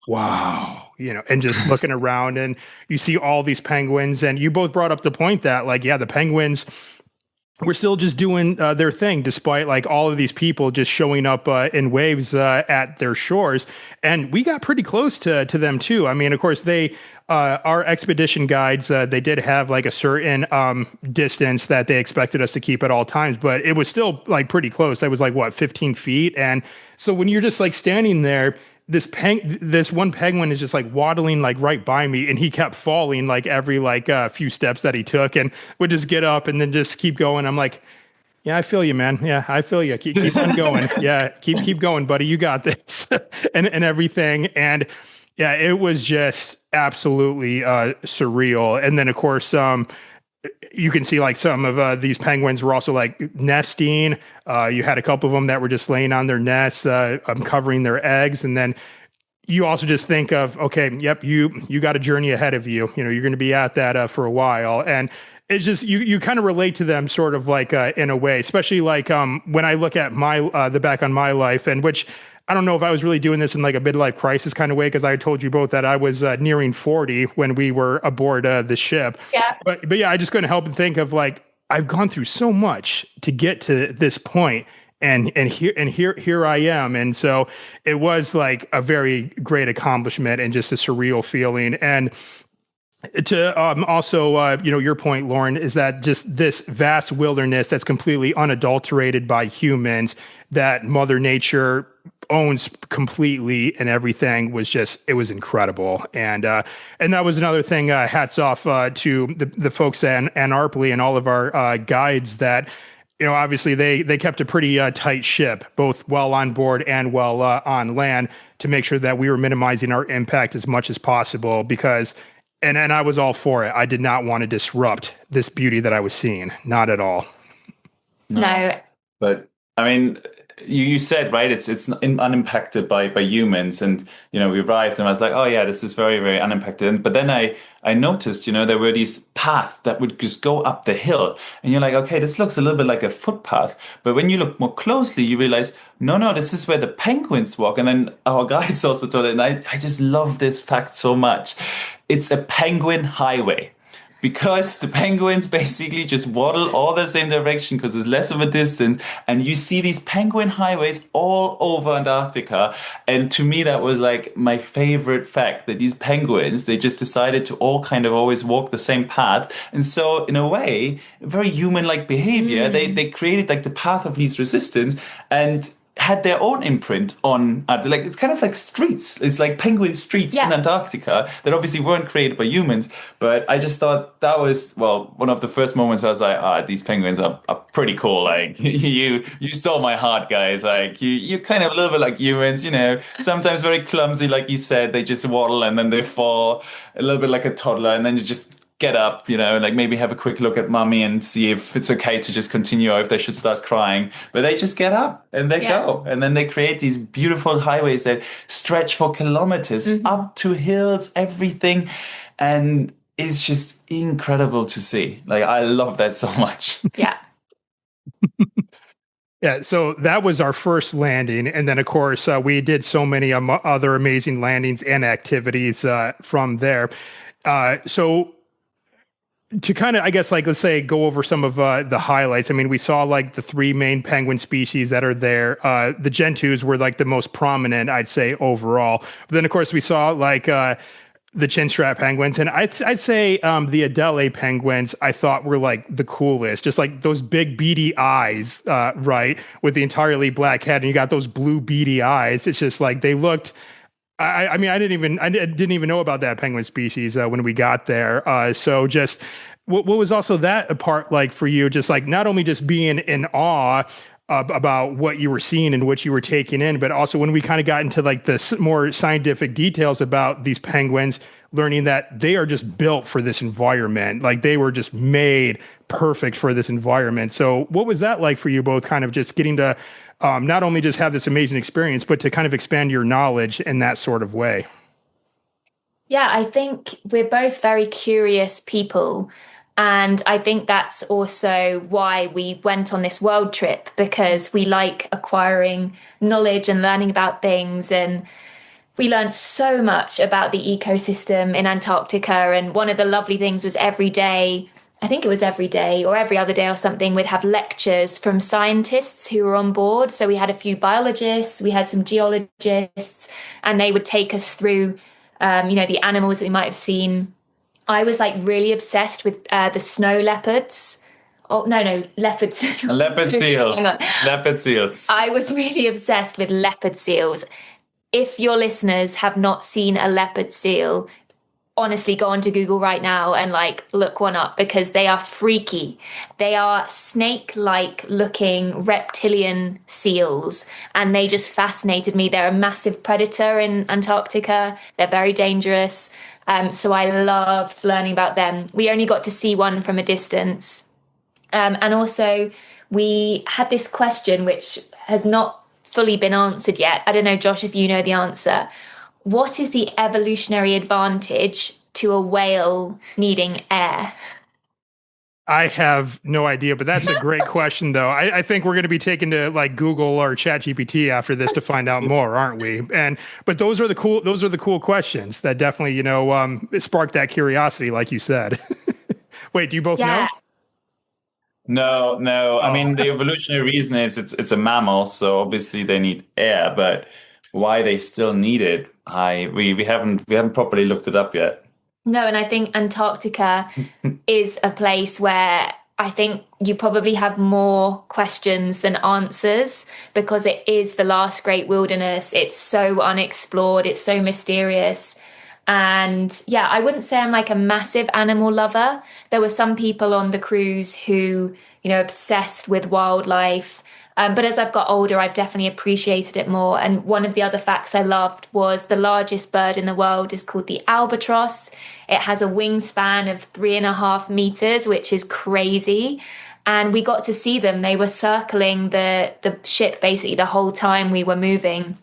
wow. And just looking around, and you see all these penguins, and you both brought up the point that like, yeah, the penguins, were still just doing their thing, despite like all of these people just showing up in waves at their shores. And we got pretty close to them too. I mean, of course, they our expedition guides they did have like a certain distance that they expected us to keep at all times, but it was still like pretty close. I was like what 15 feet, and so when you're just like standing there, this one penguin is just like waddling like right by me, and he kept falling like every like few steps that he took, and would just get up and then just keep going. I'm like, yeah, I feel you, man. Yeah, I feel you. Keep on going. Yeah, keep going, buddy. You got this, and everything. And yeah, it was just absolutely surreal. And then of course, you can see like some of these penguins were also like nesting. You had a couple of them that were just laying on their nests, covering their eggs. And then you also just think of, okay, yep, you got a journey ahead of you. You know, you're going to be at that for a while. And it's just, you kind of relate to them sort of like in a way, especially like when I look at my, the back on my life, and which I don't know if I was really doing this in like a midlife crisis kind of way, because I told you both that I was nearing 40 when we were aboard the ship. Yeah. But yeah, I just couldn't help but think of like, I've gone through so much to get to this point, and here I am. And so it was like a very great accomplishment and just a surreal feeling. And to also, your point, Lauren, is that just this vast wilderness that's completely unadulterated by humans, that Mother Nature owns completely, and everything was just, it was incredible. And that was another thing, hats off to the folks at Antarctica and all of our guides that, obviously they kept a pretty tight ship, both while on board and while on land, to make sure that we were minimizing our impact as much as possible, because and I was all for it. I did not want to disrupt this beauty that I was seeing. Not at all. No. But I mean, you said, right, it's unimpacted by humans. And, we arrived and I was like, oh yeah, this is very, very unimpacted. But then I noticed, there were these paths that would just go up the hill. And you're like, okay, this looks a little bit like a footpath. But when you look more closely, you realize, no, this is where the penguins walk. And then our guides also told it. And I just love this fact so much. It's a penguin highway. Because the penguins basically just waddle all the same direction because there's less of a distance. And you see these penguin highways all over Antarctica. And to me, that was like my favorite fact, that these penguins, they just decided to all kind of always walk the same path. And so in a way, very human-like behavior, they created like the path of least resistance and had their own imprint on like it's kind of like streets. It's like penguin streets in Antarctica that obviously weren't created by humans. But I just thought that was, well, one of the first moments where I was like, these penguins are pretty cool. Like you stole my heart, guys. Like you're kind of a little bit like humans, sometimes very clumsy, like you said. They just waddle and then they fall, a little bit like a toddler, and then you just get up, like maybe have a quick look at mommy and see if it's okay to just continue or if they should start crying. But they just get up and they go. And then they create these beautiful highways that stretch for kilometers up to hills, everything. And it's just incredible to see. Like, I love that so much. Yeah. Yeah, so that was our first landing. And then, of course, we did so many other amazing landings and activities from there. So to kind of, I guess, like, let's say, go over some of the highlights. I mean, we saw like the three main penguin species that are there. The gentoos were like the most prominent, I'd say, overall. But then, of course, we saw like the chinstrap penguins. And I'd say the Adele penguins, I thought were like the coolest. Just like those big beady eyes, right? With the entirely black head. And you got those blue beady eyes. It's just like they looked... I mean, I didn't even know about that penguin species when we got there. So just what was also that part like for you? Just like not only just being in awe about what you were seeing and what you were taking in, but also when we kind of got into like the more scientific details about these penguins, learning that they are just built for this environment. Like they were just made perfect for this environment. So what was that like for you both, kind of just getting to not only just have this amazing experience, but to kind of expand your knowledge in that sort of way? Yeah, I think we're both very curious people. And I think that's also why we went on this world trip, because we like acquiring knowledge and learning about things. And we learned so much about the ecosystem in Antarctica. And one of the lovely things was every day I think it was every day or every other day or something, we'd have lectures from scientists who were on board. So we had a few biologists, we had some geologists, and they would take us through, the animals that we might have seen. I was like really obsessed with the snow leopards. Oh, no, leopards. Leopard seals. Hang on. Leopard seals. I was really obsessed with leopard seals. If your listeners have not seen a leopard seal, honestly, go onto Google right now and like look one up, because they are freaky. They are snake-like looking reptilian seals, and they just fascinated me. They're a massive predator in Antarctica. They're very dangerous. So I loved learning about them. We only got to see one from a distance. And also we had this question which has not fully been answered yet. I don't know, Josh, if you know the answer. What is the evolutionary advantage to a whale needing air? I have no idea, but that's a great question, though. I think we're going to be taken to like Google or ChatGPT after this to find out more, aren't we? But those are the cool questions that definitely, spark that curiosity, like you said. Wait, do you both know? No. Oh. I mean, the evolutionary reason is it's a mammal, so obviously they need air. But why they still need it, we haven't properly looked it up yet. No, and I think Antarctica is a place where I think you probably have more questions than answers, because it is the last great wilderness. It's so unexplored. It's so mysterious. And yeah, I wouldn't say I'm like a massive animal lover. There were some people on the cruise who, obsessed with wildlife. But as I've got older, I've definitely appreciated it more. And one of the other facts I loved was the largest bird in the world is called the albatross. It has a wingspan of 3.5 meters, which is crazy. And we got to see them. They were circling the ship basically the whole time we were moving.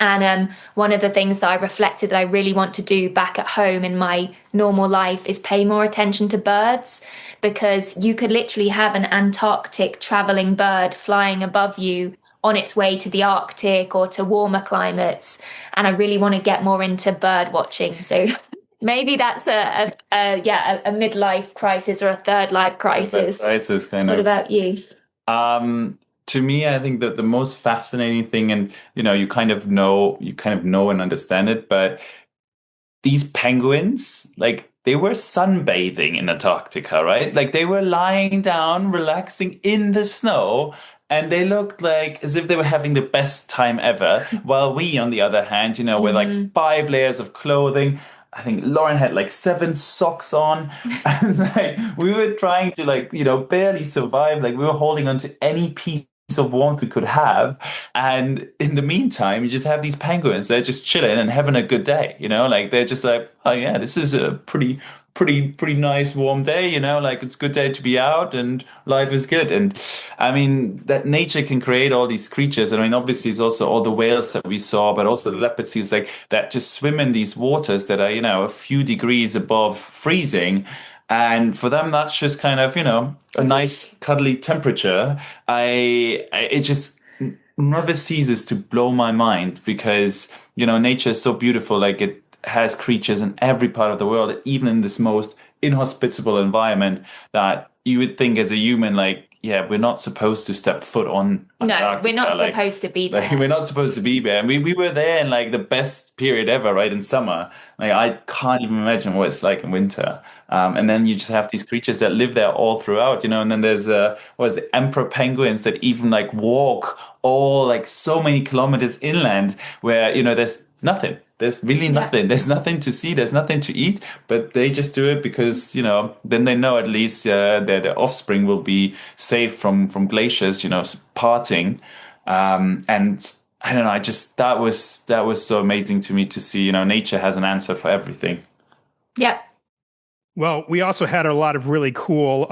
And one of the things that I reflected that I really want to do back at home in my normal life is pay more attention to birds, because you could literally have an Antarctic traveling bird flying above you on its way to the Arctic or to warmer climates. And I really want to get more into bird watching. So maybe that's a midlife crisis or a third life crisis. What about you? To me, I think that the most fascinating thing, and you kind of know and understand it, but these penguins, like they were sunbathing in Antarctica, right? Like they were lying down, relaxing in the snow, and they looked like as if they were having the best time ever. While we, on the other hand, with like 5 layers of clothing. I think Lauren had like 7 socks on. And like we were trying to barely survive. Like we were holding on to any piece of warmth we could have. And in the meantime, you just have these penguins. They're just chilling and having a good day. Like they're just like, oh yeah, this is a pretty nice warm day, like it's a good day to be out and life is good. And I mean, that nature can create all these creatures. I mean, obviously it's also all the whales that we saw, but also the leopard seals like that just swim in these waters that are, a few degrees above freezing. And for them, that's just kind of, a nice cuddly temperature. It just never ceases to blow my mind, because, nature is so beautiful. Like it has creatures in every part of the world, even in this most inhospitable environment, that you would think as a human, like, yeah, we're not supposed to step foot on Antarctica. No, we're not supposed to be there. Like, we're not supposed to be there. And we were there in like the best period ever, right? In summer. Like I can't even imagine what it's like in winter. And then you just have these creatures that live there all throughout, and then there's the emperor penguins that even like walk all like so many kilometers inland where, there's nothing. There's really nothing. There's nothing to see. There's nothing to eat. But they just do it because, then they know at least their offspring will be safe from glaciers, parting. And I don't know. That was so amazing to me to see. Nature has an answer for everything. Yeah. Well, we also had a lot of really cool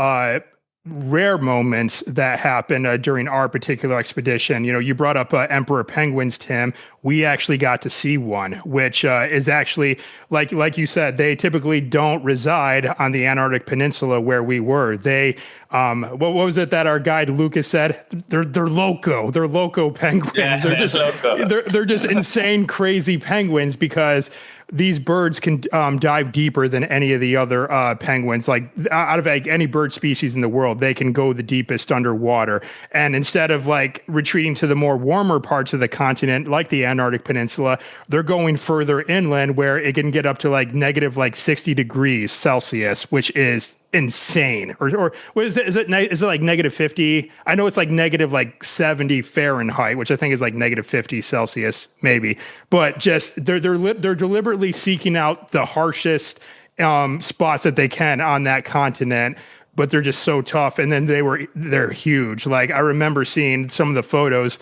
rare moments that happened during our particular expedition. You brought up emperor penguins, Tim. We actually got to see one, which is actually like you said, they typically don't reside on the Antarctic Peninsula where we were. They what was it that our guide Lucas said? They're loco. They're loco penguins. Yeah, they're just loco. they're just insane, crazy penguins, because these birds can dive deeper than any of the other penguins. Like out of like any bird species in the world, they can go the deepest underwater. And instead of like retreating to the more warmer parts of the continent, like the Antarctic Peninsula, they're going further inland where it can get up to like negative like 60 degrees Celsius, which is insane. Or what is it? Is it like negative 50? I know it's like negative like 70 Fahrenheit, which I think is like negative 50 Celsius, maybe. But just they're deliberately seeking out the harshest spots that they can on that continent. But they're just so tough. And then they're huge. Like I remember seeing some of the photos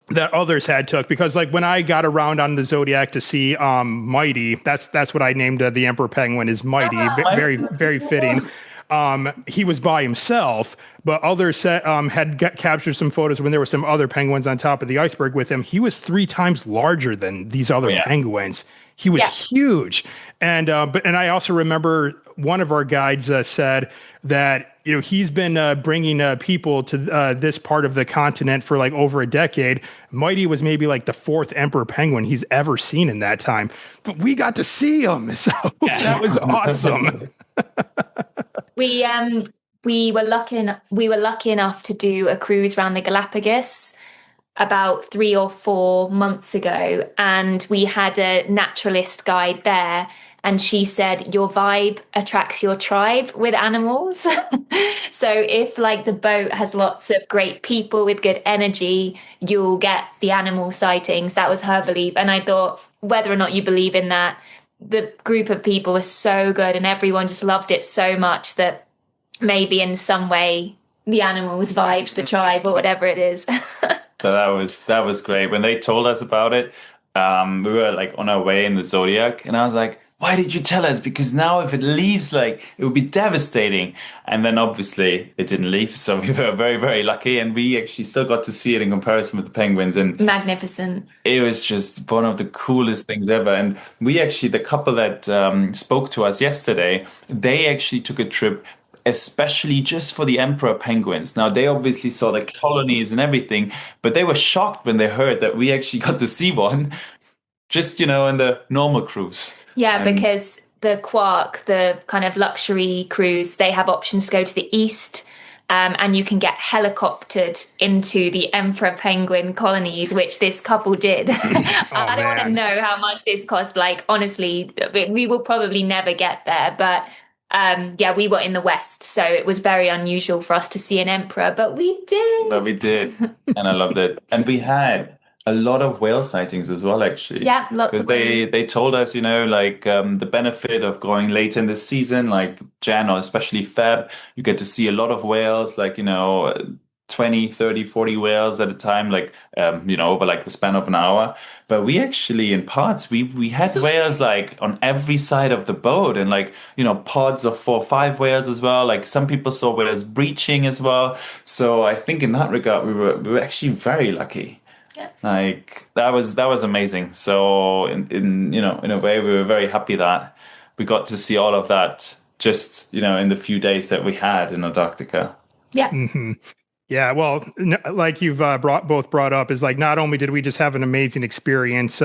that others had took, because like when I got around on the Zodiac to see Mighty, that's what I named the emperor penguin, is Mighty. Very, very fitting. He was by himself, but others had captured some photos when there were some other penguins on top of the iceberg with him. He was 3 times larger than these other penguins. He was huge. And I also remember one of our guides said that, you know, he's been bringing people to this part of the continent for like over a decade. Mighty was maybe like the 4th emperor penguin he's ever seen in that time, but we got to see him. So that was awesome. We were lucky enough to do a cruise around the Galapagos about 3 or 4 months ago, and we had a naturalist guide there, and she said your vibe attracts your tribe with animals. So if like the boat has lots of great people with good energy, you'll get the animal sightings. That was her belief. And I thought, whether or not you believe in that, the group of people was so good and everyone just loved it so much that maybe in some way the animals vibed the tribe or whatever it is. So that was great. When they told us about it, we were like on our way in the Zodiac, and I was like, why did you tell us? Because now if it leaves, like, it would be devastating. And then obviously it didn't leave. So we were very, very lucky. And we actually still got to see it in comparison with the penguins. And magnificent. It was just one of the coolest things ever. And we actually, the couple that spoke to us yesterday, they actually took a trip especially just for the emperor penguins. Now, they obviously saw the colonies and everything, but they were shocked when they heard that we actually got to see one just, you know, in the normal cruise. Yeah, because the Quark, the kind of luxury cruise, they have options to go to the east, and you can get helicoptered into the emperor penguin colonies, which this couple did. I don't want to know how much this cost. Like, honestly, we will probably never get there, but we were in the West, so it was very unusual for us to see an emperor, but we did. And I loved it. And we had a lot of whale sightings as well, actually. Yeah, lots. They told us, you know, like the benefit of going late in the season, like Jan or especially Feb, you get to see a lot of whales, like, you know, 20, 30, 40 whales at a time, like, you know, over like the span of an hour. But we actually, in parts, we had whales like on every side of the boat, and like, you know, pods of 4 or 5 whales as well. Like some people saw whales breaching as well. So I think in that regard, we were actually very lucky. Yeah. Like that was amazing. So in you know, in a way, we were very happy that we got to see all of that just, you know, in the few days that we had in Antarctica. Yeah. Mm-hmm. Yeah, well, like you've both brought up, is like not only did we just have an amazing experience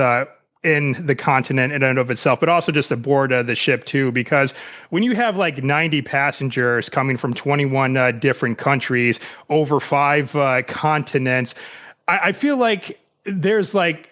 in the continent in and of itself, but also just aboard the ship too, because when you have like 90 passengers coming from 21 different countries over 5 continents, I feel like there's like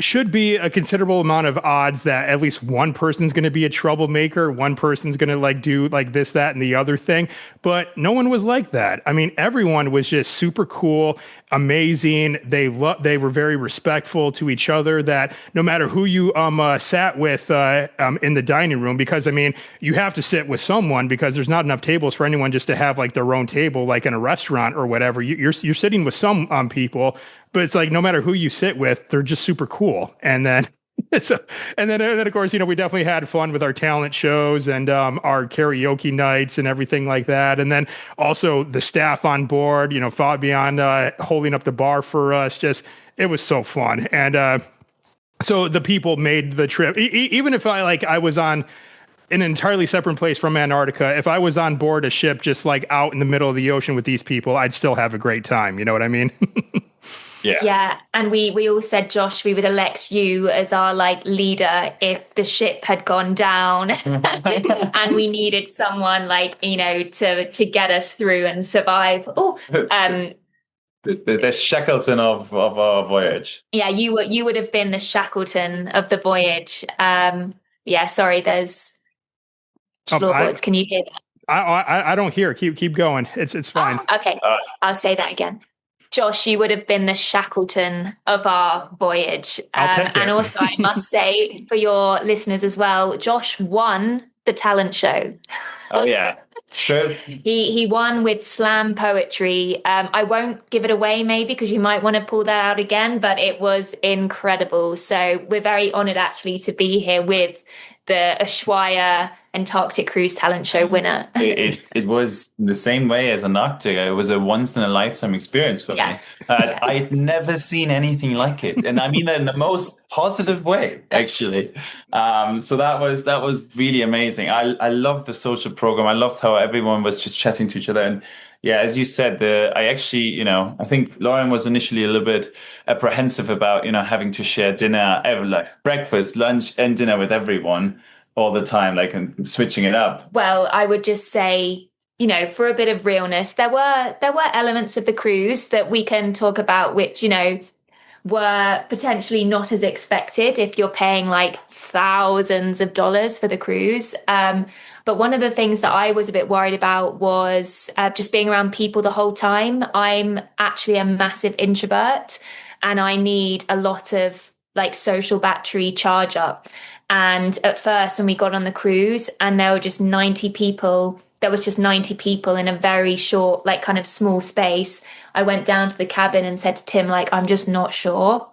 should be a considerable amount of odds that at least one person's going to be a troublemaker, one person's going to like do like this, that, and the other thing. But no one was like that. I mean, everyone was just super cool, amazing. They were very respectful to each other, that no matter who you sat with in the dining room, because I mean, you have to sit with someone because there's not enough tables for anyone just to have like their own table, like in a restaurant or whatever. You're sitting with some people, but it's like no matter who you sit with, they're just super cool. And then, and then of course, you know, we definitely had fun with our talent shows and our karaoke nights and everything like that. And then also the staff on board, you know, Fabian holding up the bar for us. Just it was so fun. And so the people made the trip. Even if I was on an entirely separate place from Antarctica, if I was on board a ship just like out in the middle of the ocean with these people, I'd still have a great time. You know what I mean? Yeah. Yeah, and we all said, Josh, we would elect you as our like leader if the ship had gone down, and we needed someone like to get us through and survive. Oh, The Shackleton of our voyage. yeah, you would have been the Shackleton of the voyage. Yeah, sorry, there's Um, I, floorboards. Can you hear that? I don't hear. Keep going. It's fine. Oh, okay, I'll say that again. Josh, you would have been the Shackleton of our voyage. I'll take And it. also, I must say for your listeners as well, Josh won the talent show. Oh yeah, true. He won with slam poetry. I won't give it away, maybe because you might want to pull that out again, but it was incredible. So we're very honored actually to be here with the Ushuaia Antarctic Cruise Talent Show winner. It was in the same way as Antarctica. It was a once in a lifetime experience for me. Yeah. I'd never seen anything like it, and I mean that in the most positive way, actually. So that was really amazing. I loved the social program. I loved how everyone was just chatting to each other. And yeah, as you said, I actually, I think Lauren was initially a little bit apprehensive about, having to share dinner, like breakfast, lunch, and dinner with everyone all the time, like, and switching it up. Well, I would just say, for a bit of realness, there were elements of the cruise that we can talk about, which, were potentially not as expected if you're paying like thousands of dollars for the cruise. But one of the things that I was a bit worried about was just being around people the whole time. I'm actually a massive introvert and I need a lot of like social battery charge up. And at first, when we got on the cruise and there was just 90 people in a very short, like kind of small space, I went down to the cabin and said to Tim, like, I'm just not sure.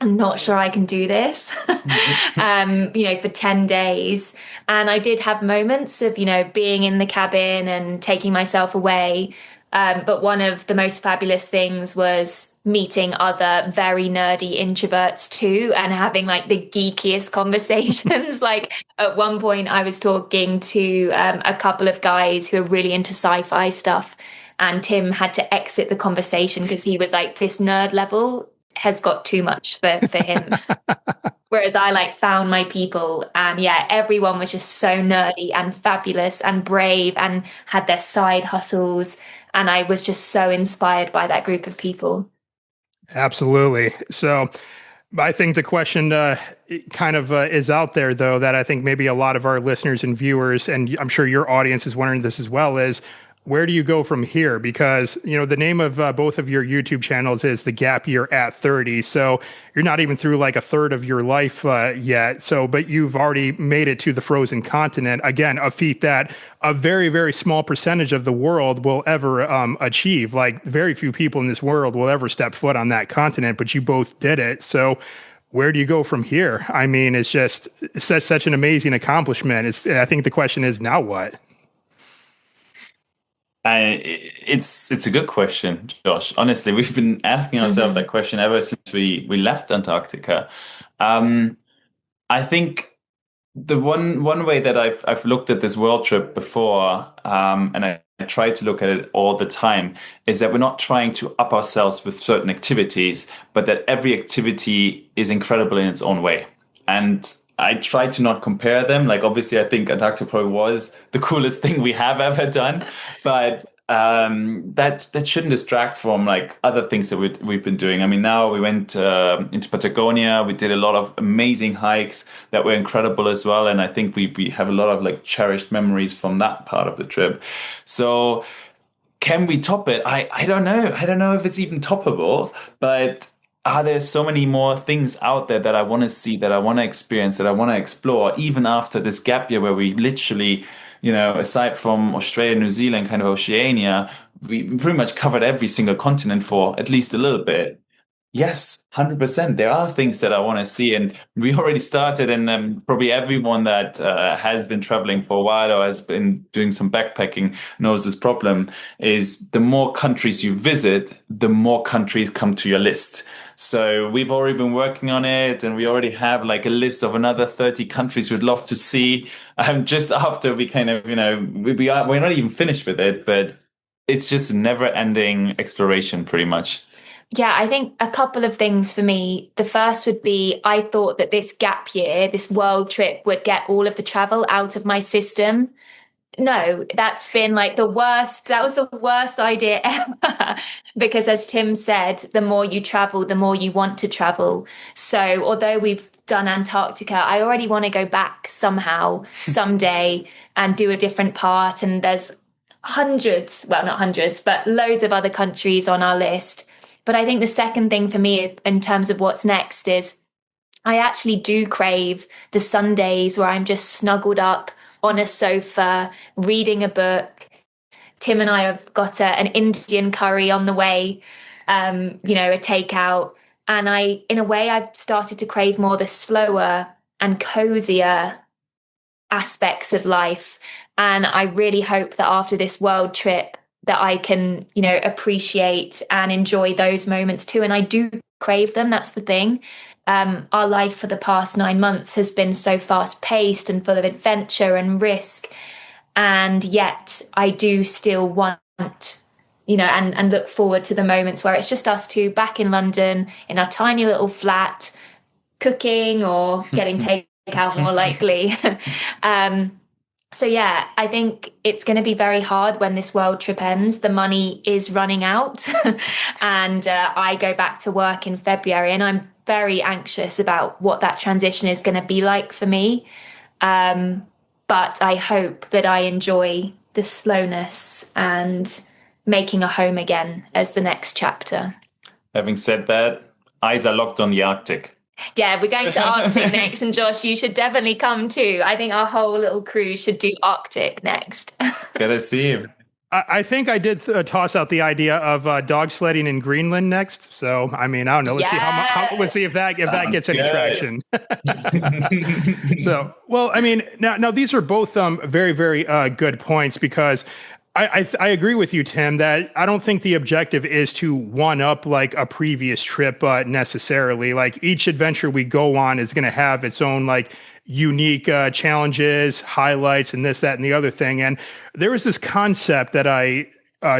I'm not sure I can do this, for 10 days. And I did have moments of, being in the cabin and taking myself away. But one of the most fabulous things was meeting other very nerdy introverts too and having like the geekiest conversations. Like at one point I was talking to a couple of guys who are really into sci-fi stuff, and Tim had to exit the conversation because he was like, this nerd level has got too much for him. Whereas I like found my people, and yeah, everyone was just so nerdy and fabulous and brave and had their side hustles. And I was just so inspired by that group of people. Absolutely. So I think the question is out there, though, that I think maybe a lot of our listeners and viewers, and I'm sure your audience is wondering this as well, is where do you go from here? Because, the name of both of your YouTube channels is The Gap Year at 30. So you're not even through like a third of your life yet. So, but you've already made it to the frozen continent. Again, a feat that a very, very small percentage of the world will ever achieve. Like very few people in this world will ever step foot on that continent, but you both did it. So where do you go from here? I mean, it's such an amazing accomplishment. I think the question is, now what? It's a good question, Josh. Honestly, we've been asking ourselves that question ever since we left Antarctica. I think the one way that I've looked at this world trip before, and I try to look at it all the time, is that we're not trying to up ourselves with certain activities, but that every activity is incredible in its own way. And I try to not compare them. Like, obviously, I think Antarctica probably was the coolest thing we have ever done, but that shouldn't distract from like other things that we've been doing. I mean, now we went into Patagonia. We did a lot of amazing hikes that were incredible as well, and I think we have a lot of like cherished memories from that part of the trip. So, can we top it? I don't know. I don't know if it's even toppable, but are there so many more things out there that I want to see, that I want to experience, that I want to explore, even after this gap year where we literally, aside from Australia, New Zealand, kind of Oceania, we pretty much covered every single continent for at least a little bit. Yes, 100%. There are things that I want to see, and we already started. And probably everyone that has been traveling for a while or has been doing some backpacking knows this problem is the more countries you visit, the more countries come to your list. So we've already been working on it, and we already have like a list of another 30 countries we'd love to see. Just after we kind of, we're not even finished with it, but it's just a never-ending exploration, pretty much. Yeah, I think a couple of things for me. The first would be I thought that this gap year, this world trip would get all of the travel out of my system. No, that's been like the worst. That was the worst idea ever. Because as Tim said, the more you travel, the more you want to travel. So although we've done Antarctica, I already want to go back somehow, someday, and do a different part. And there's hundreds, well, not hundreds, but loads of other countries on our list. But I think the second thing for me in terms of what's next is I actually do crave the Sundays where I'm just snuggled up on a sofa reading a book. Tim and I have got an Indian curry on the way, a takeout. And in a way, I've started to crave more the slower and cozier aspects of life. And I really hope that after this world trip, that I can, appreciate and enjoy those moments too. And I do crave them. That's the thing. Our life for the past 9 months has been so fast paced and full of adventure and risk. And yet I do still want, and look forward to the moments where it's just us two back in London in our tiny little flat, cooking or getting takeout more likely. So yeah, I think it's going to be very hard when this world trip ends. The money is running out and I go back to work in February, and I'm very anxious about what that transition is going to be like for me. But I hope that I enjoy the slowness and making a home again as the next chapter. Having said that, eyes are locked on the Arctic. Yeah, we're going to Arctic next, and Josh, you should definitely come too. I think our whole little crew should do Arctic next. Gotta see. I think I did toss out the idea of dog sledding in Greenland next. So, I mean, I don't know. Let's see if that gets any traction. So, well, I mean, now these are both very, very good points, because I agree with you, Tim, that I don't think the objective is to one up like a previous trip necessarily. Like each adventure we go on is going to have its own like unique challenges, highlights, and this, that, and the other thing. And there was this concept that I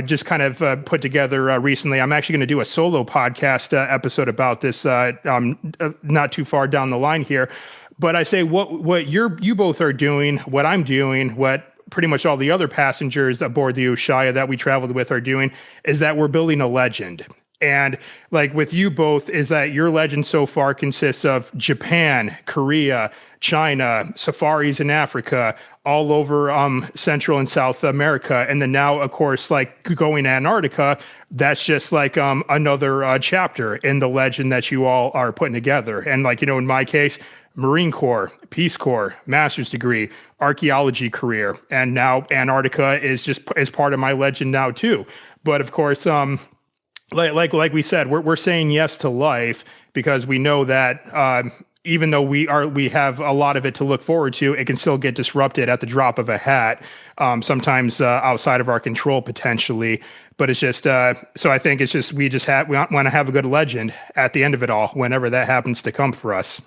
just kind of put together recently. I'm actually going to do a solo podcast episode about this not too far down the line here. But I say what you both are doing, what I'm doing, what pretty much all the other passengers aboard the Ushuaia that we traveled with are doing, is that we're building a legend. And like with you both, is that your legend so far consists of Japan, Korea, China, safaris in Africa, all over Central and South America. And then now, of course, like going to Antarctica, that's just like another chapter in the legend that you all are putting together. And like, in my case, Marine Corps, Peace Corps, master's degree, archaeology career, and now Antarctica is part of my legend now too. But of course, like we said, we're saying yes to life because we know that even though we have a lot of it to look forward to, it can still get disrupted at the drop of a hat. Sometimes outside of our control potentially. But it's just so I think it's just we want to have a good legend at the end of it all, whenever that happens to come for us.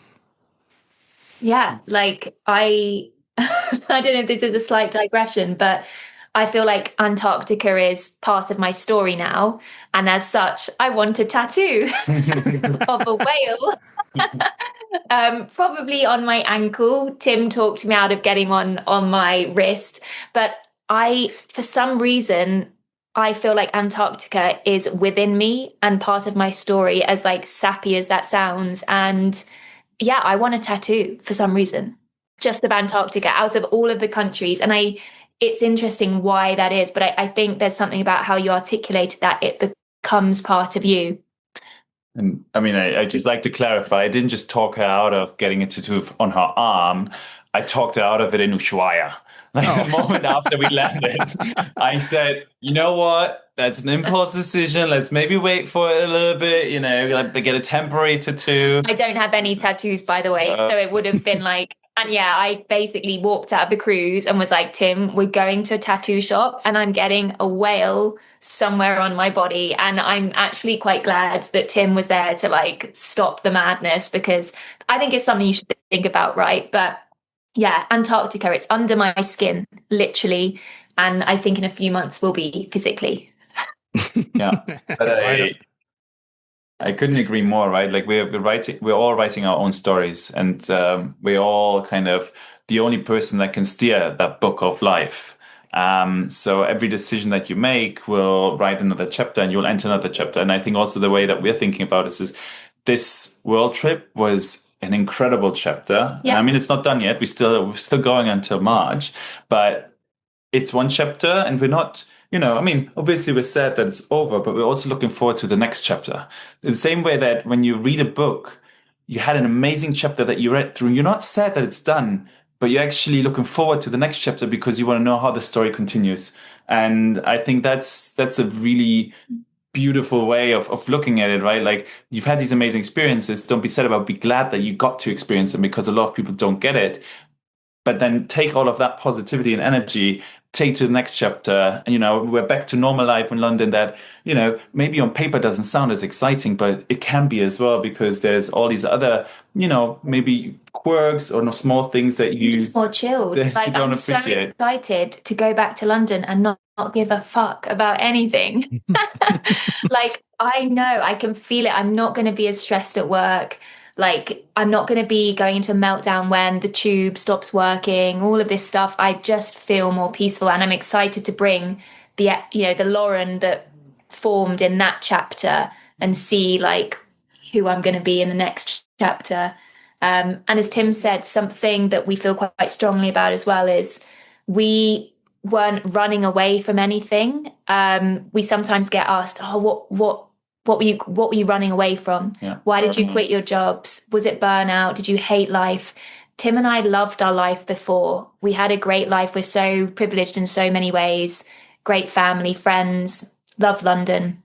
Yeah, like I don't know if this is a slight digression, but I feel like Antarctica is part of my story now. And as such, I want a tattoo of a whale. Probably on my ankle. Tim talked me out of getting one on my wrist. But for some reason, I feel like Antarctica is within me and part of my story, as like sappy as that sounds. And yeah, I want a tattoo for some reason, just of Antarctica out of all of the countries. And it's interesting why that is, but I think there's something about how you articulated that it becomes part of you. And I mean, I just like to clarify, I didn't just talk her out of getting a tattoo on her arm. I talked her out of it in Ushuaia. The moment after we landed, I said, you know what? That's an impulse decision. Let's maybe wait for it a little bit, like they get a temporary tattoo. I don't have any tattoos, by the way. So it would have been like, and yeah, I basically walked out of the cruise and was like, Tim, we're going to a tattoo shop and I'm getting a whale somewhere on my body. And I'm actually quite glad that Tim was there to like stop the madness, because I think it's something you should think about, right? But yeah, Antarctica, it's under my skin, literally. And I think in a few months we'll be physically. Yeah. But I couldn't agree more, right? Like we're all writing our own stories, and we're all kind of the only person that can steer that book of life. So every decision that you make will write another chapter, and you'll enter another chapter. And I think also the way that we're thinking about is this world trip was an incredible chapter. Yeah. I mean, it's not done yet. We're still going until March, but it's one chapter, and we're not, I mean, obviously we're sad that it's over, but we're also looking forward to the next chapter. In the same way that when you read a book, you had an amazing chapter that you read through, you're not sad that it's done, but you're actually looking forward to the next chapter because you want to know how the story continues. And I think that's a really beautiful way of looking at it, right? Like, you've had these amazing experiences. Don't be sad about, be glad that you got to experience them, because a lot of people don't get it. But then take all of that positivity and energy, take to the next chapter. And, we're back to normal life in London that, maybe on paper doesn't sound as exciting, but it can be as well, because there's all these other, maybe quirks or small things that you just more chilled. Like, don't I'm appreciate. so excited to go back to London and not give a fuck about anything. Like, I know, I can feel it. I'm not going to be as stressed at work. Like, I'm not going to be going into a meltdown when the tube stops working, all of this stuff. I just feel more peaceful, and I'm excited to bring the Lauren that formed in that chapter and see like who I'm going to be in the next chapter. And as Tim said, something that we feel quite strongly about as well is we weren't running away from anything. We sometimes get asked, "Oh, what were you running away from? Yeah. Why did you quit your jobs? Was it burnout? Did you hate life?" Tim and I loved our life before. We had a great life. We're so privileged in so many ways. Great family, friends, love London.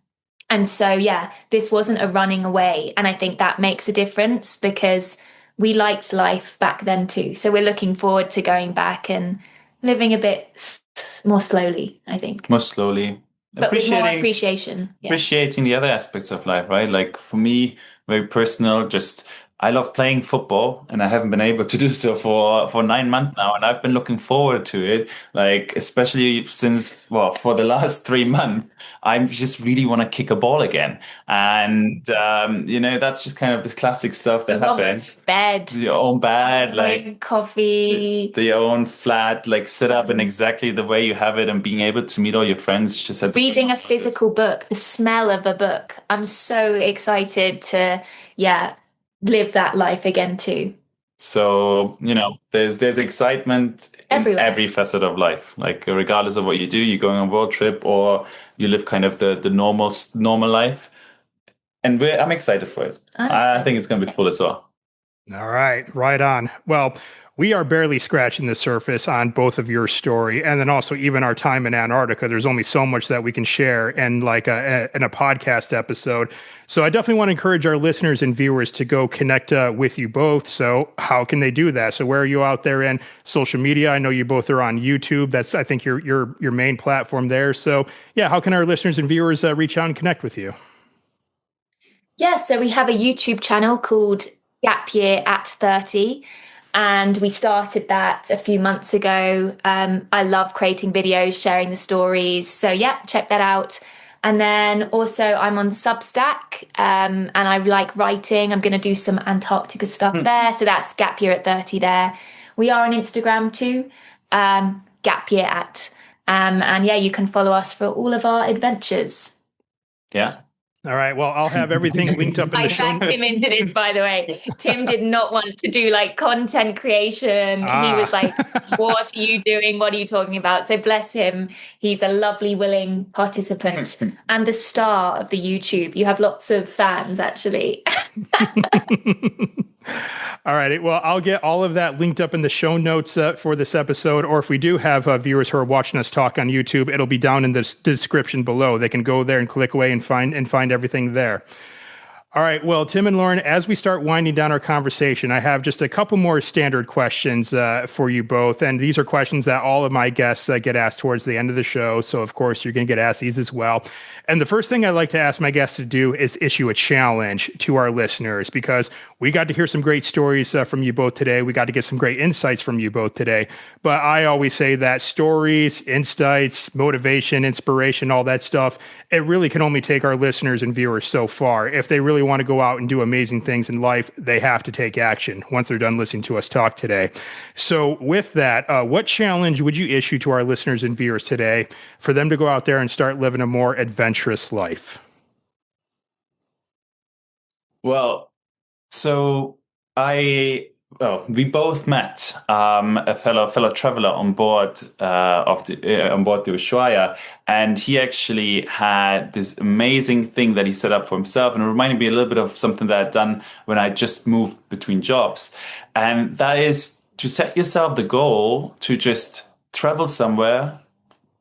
And so, yeah, this wasn't a running away. And I think that makes a difference, because we liked life back then too. So we're looking forward to going back and living a bit more slowly, I think. More slowly. But with more appreciation. Yeah. Appreciating the other aspects of life, right? Like, for me, very personal, just I love playing football, and I haven't been able to do so for 9 months now. And I've been looking forward to it, like, especially since, for the last 3 months, I just really want to kick a ball again. And, that's just kind of the classic stuff that happens. Bed. Your own bed, like coffee. The own flat, like set up in exactly the way you have it, and being able to meet all your friends. Just reading a physical book, the smell of a book. I'm so excited to, live that life again too. So, there's excitement everywhere, in every facet of life. Like, regardless of what you do, you're going on a road trip or you live kind of the normal life. And I'm excited for it. I think it's going to be cool as well. All right. Right on. Well, we are barely scratching the surface on both of your story, and then also even our time in Antarctica. There's only so much that we can share in like in a podcast episode. So I definitely want to encourage our listeners and viewers to go connect with you both. So how can they do that? So where are you out there in social media? I know you both are on YouTube. That's, I think, your main platform there. So yeah, how can our listeners and viewers reach out and connect with you? Yeah, so we have a YouTube channel called Gap Year at 30. And we started that a few months ago. I love creating videos, sharing the stories. So yeah, check that out. And then also I'm on Substack, and I like writing. I'm going to do some Antarctica stuff there. So that's Gap Year at 30 there. We are on Instagram too, Gap Year at. And yeah, you can follow us for all of our adventures. Yeah. All right. Well, I'll have everything linked up in the show. I backed him into this, by the way. Tim did not want to do like content creation. He was like, "What are you doing? What are you talking about?" So bless him. He's a lovely, willing participant and the star of the YouTube. You have lots of fans, actually. All right. Well, I'll get all of that linked up in the show notes for this episode. Or if we do have viewers who are watching us talk on YouTube, it'll be down in the description below. They can go there and click away and find everything there. All right. Well, Tim and Lauren, as we start winding down our conversation, I have just a couple more standard questions for you both. And these are questions that all of my guests get asked towards the end of the show. So, of course, you're going to get asked these as well. And the first thing I'd like to ask my guests to do is issue a challenge to our listeners, because we got to hear some great stories from you both today. We got to get some great insights from you both today. But I always say that stories, insights, motivation, inspiration, all that stuff, it really can only take our listeners and viewers so far. If they really really want to go out and do amazing things in life, they have to take action once they're done listening to us talk today. So with that, what challenge would you issue to our listeners and viewers today for them to go out there and start living a more adventurous life? Well, so we both met a fellow traveler on board on board the Ushuaia, and he actually had this amazing thing that he set up for himself, and it reminded me a little bit of something that I'd done when I just moved between jobs, and that is to set yourself the goal to just travel somewhere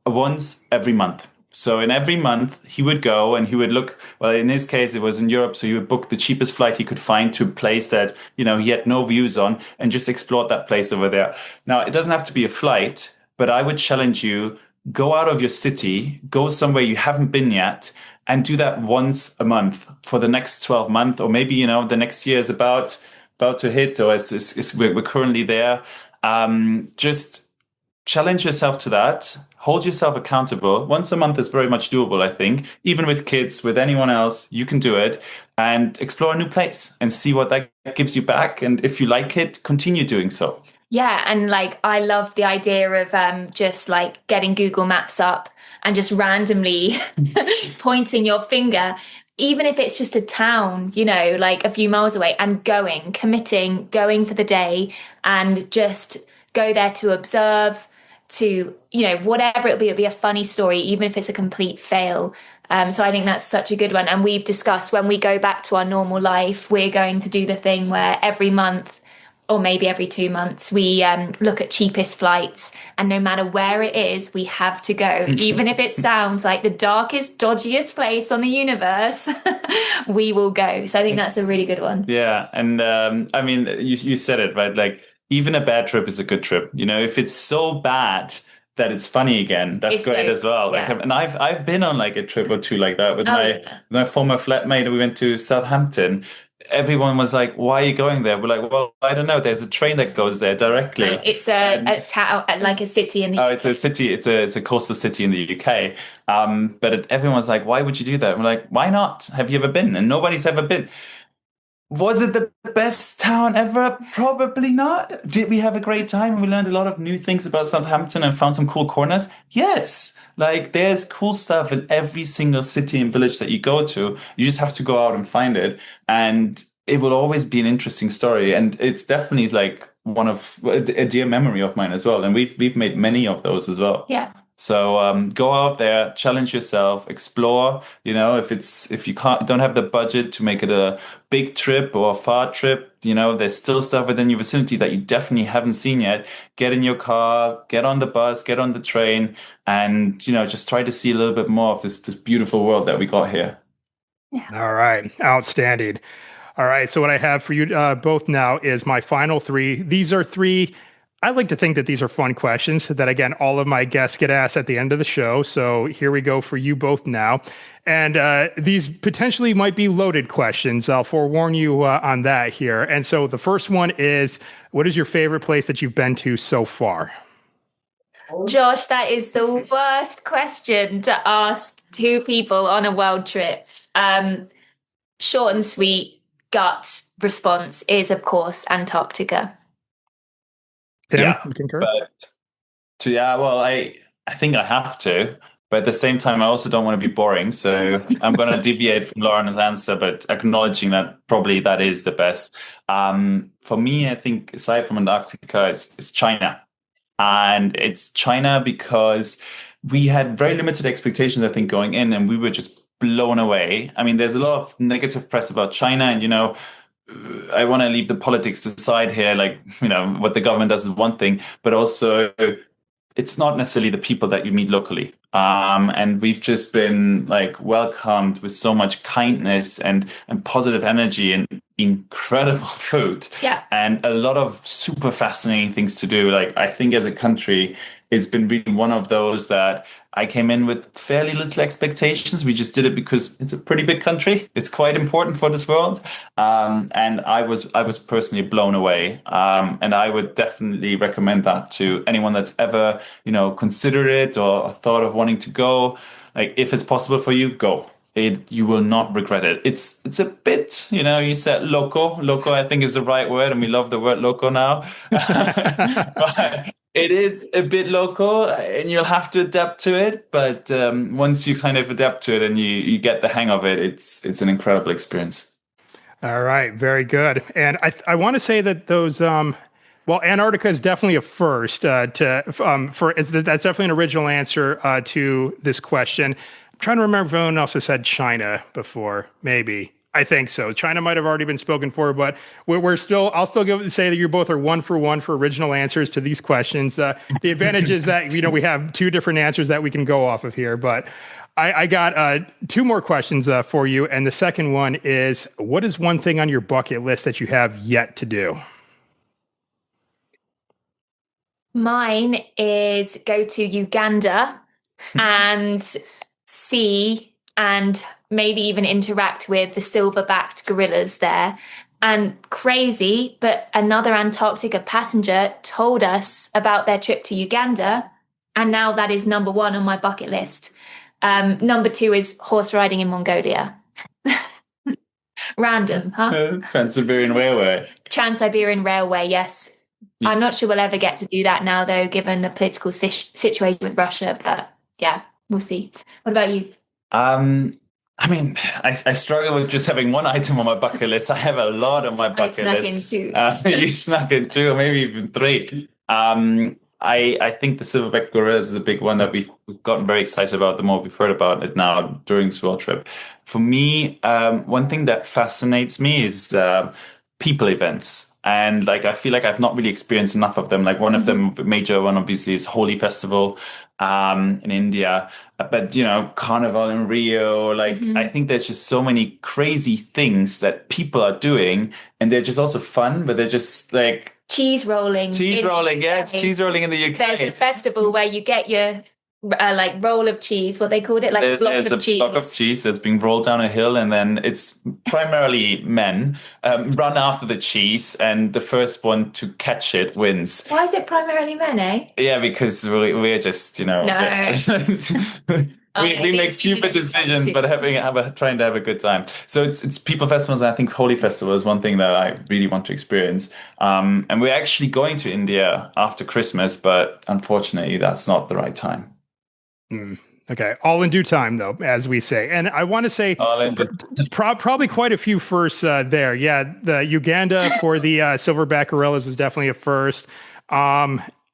once every month. So in every month, he would go and he would look, well, in his case, it was in Europe. So he would book the cheapest flight he could find to a place that, he had no views on and just explore that place over there. Now, it doesn't have to be a flight, but I would challenge you, go out of your city, go somewhere you haven't been yet, and do that once a month for the next 12 months, or maybe, the next year is about to hit, or we're currently there. Just challenge yourself to that. Hold yourself accountable. Once a month is very much doable, I think. Even with kids, with anyone else, you can do it and explore a new place and see what that gives you back. And if you like it, continue doing so. Yeah. And I love the idea of just getting Google Maps up and just randomly pointing your finger, even if it's just a town, a few miles away, and committing, going for the day, and just go there to observe, to, whatever it'll be a funny story, even if it's a complete fail. So I think that's such a good one. And we've discussed, when we go back to our normal life, we're going to do the thing where every month, or maybe every 2 months, we look at cheapest flights, and no matter where it is, we have to go. Even if it sounds like the darkest, dodgiest place on the universe, we will go. So I think that's a really good one. Yeah. And I mean, you said it, right? Even a bad trip is a good trip. If it's so bad that it's funny again, that's great as well. Yeah. And I've been on a trip or two like that with my former flatmate. We went to Southampton. Everyone was like, "Why are you going there?" We're like, "Well, I don't know. There's a train that goes there directly." No, it's a town, like a city in the UK. It's a city. It's a coastal city in the UK. But everyone's like, "Why would you do that?" We're like, "Why not? Have you ever been?" And nobody's ever been. Was it the best town ever? Probably not. Did we have a great time? We learned a lot of new things about Southampton and found some cool corners. Yes. There's cool stuff in every single city and village that you go to. You just have to go out and find it. And it will always be an interesting story. And it's definitely one of a dear memory of mine as well. And we've made many of those as well. Yeah. So go out there, challenge yourself, explore. If you don't have the budget to make it a big trip or a far trip, there's still stuff within your vicinity that you definitely haven't seen yet. Get in your car, get on the bus, get on the train, and just try to see a little bit more of this beautiful world that we got here. Yeah. All right, outstanding. All right, so what I have for you both now is my final three. These are three. I like to think that these are fun questions that, again, all of my guests get asked at the end of the show. So here we go for you both now. And these potentially might be loaded questions. I'll forewarn you on that here. And so the first one is, what is your favorite place that you've been to so far? Josh, that is the worst question to ask two people on a world trip. Short and sweet gut response is, of course, Antarctica. Tim, yeah, you concur? Well, I think I have to, but at the same time, I also don't want to be boring. So I'm going to deviate from Lauren's answer, but acknowledging that probably that is the best. For me, I think aside from Antarctica, it's China. And it's China because we had very limited expectations, I think, going in, and we were just blown away. I mean, there's a lot of negative press about China, and I want to leave the politics aside here, what the government does is one thing, but also it's not necessarily the people that you meet locally. And we've just been welcomed with so much kindness and positive energy and incredible food. Yeah. And a lot of super fascinating things to do. I think as a country, it's been really one of those that I came in with fairly little expectations. We just did it because it's a pretty big country. It's quite important for this world. And I was personally blown away. And I would definitely recommend that to anyone that's ever, considered it or thought of wanting to go. If it's possible for you, go. you will not regret it. It's a bit, you said loco. Loco, I think, is the right word, and we love the word loco now. But it is a bit loco, and you'll have to adapt to it. But once you kind of adapt to it and you get the hang of it, it's an incredible experience. All right, very good. And I want to say that those well, Antarctica is definitely a first that's definitely an original answer to this question. I'm trying to remember if anyone else has said China before. Maybe. I think so. China might have already been spoken for, but we're still. I'll still say that you both are 1 for 1 for original answers to these questions. The advantage is that we have two different answers that we can go off of here. But I got two more questions for you, and the second one is: what is one thing on your bucket list that you have yet to do? Mine is go to Uganda and see and maybe even interact with the silver-backed gorillas there. And crazy, but another Antarctica passenger told us about their trip to Uganda, and now that is number 1 on my bucket list. Number 2 is horse riding in Mongolia. Random, huh? Trans-Siberian Railway. Trans-Siberian Railway, yes. I'm not sure we'll ever get to do that now, though, given the political situation with Russia. But yeah, we'll see. What about you? I mean, I struggle with just having one item on my bucket list. I have a lot on my bucket list. You snuck in 2 or maybe even 3. I think the silverback gorillas is a big one that we've gotten very excited about the more we've heard about it now during this world trip. For me, one thing that fascinates me is people events. And I feel like I've not really experienced enough of them. Like one of them, the major one, obviously, is Holi Festival in India. But, Carnival in Rio. I think there's just so many crazy things that people are doing. And they're just also fun, but they're just cheese rolling. Cheese rolling, yes. Cheese rolling in the UK. There's a festival where you get your roll of cheese, what they called it, there's a block of cheese that's being rolled down a hill, and then it's primarily men run after the cheese, and the first one to catch it wins. Why is it primarily men, eh? Yeah, because we're just No. we make stupid decisions, but trying to have a good time. So it's people festivals, and I think Holi Festival is one thing that I really want to experience. And we're actually going to India after Christmas, but unfortunately, that's not the right time. Okay. All in due time, though, as we say. And I want to say probably quite a few firsts there. Yeah. The Uganda for the silverback gorillas was definitely a first.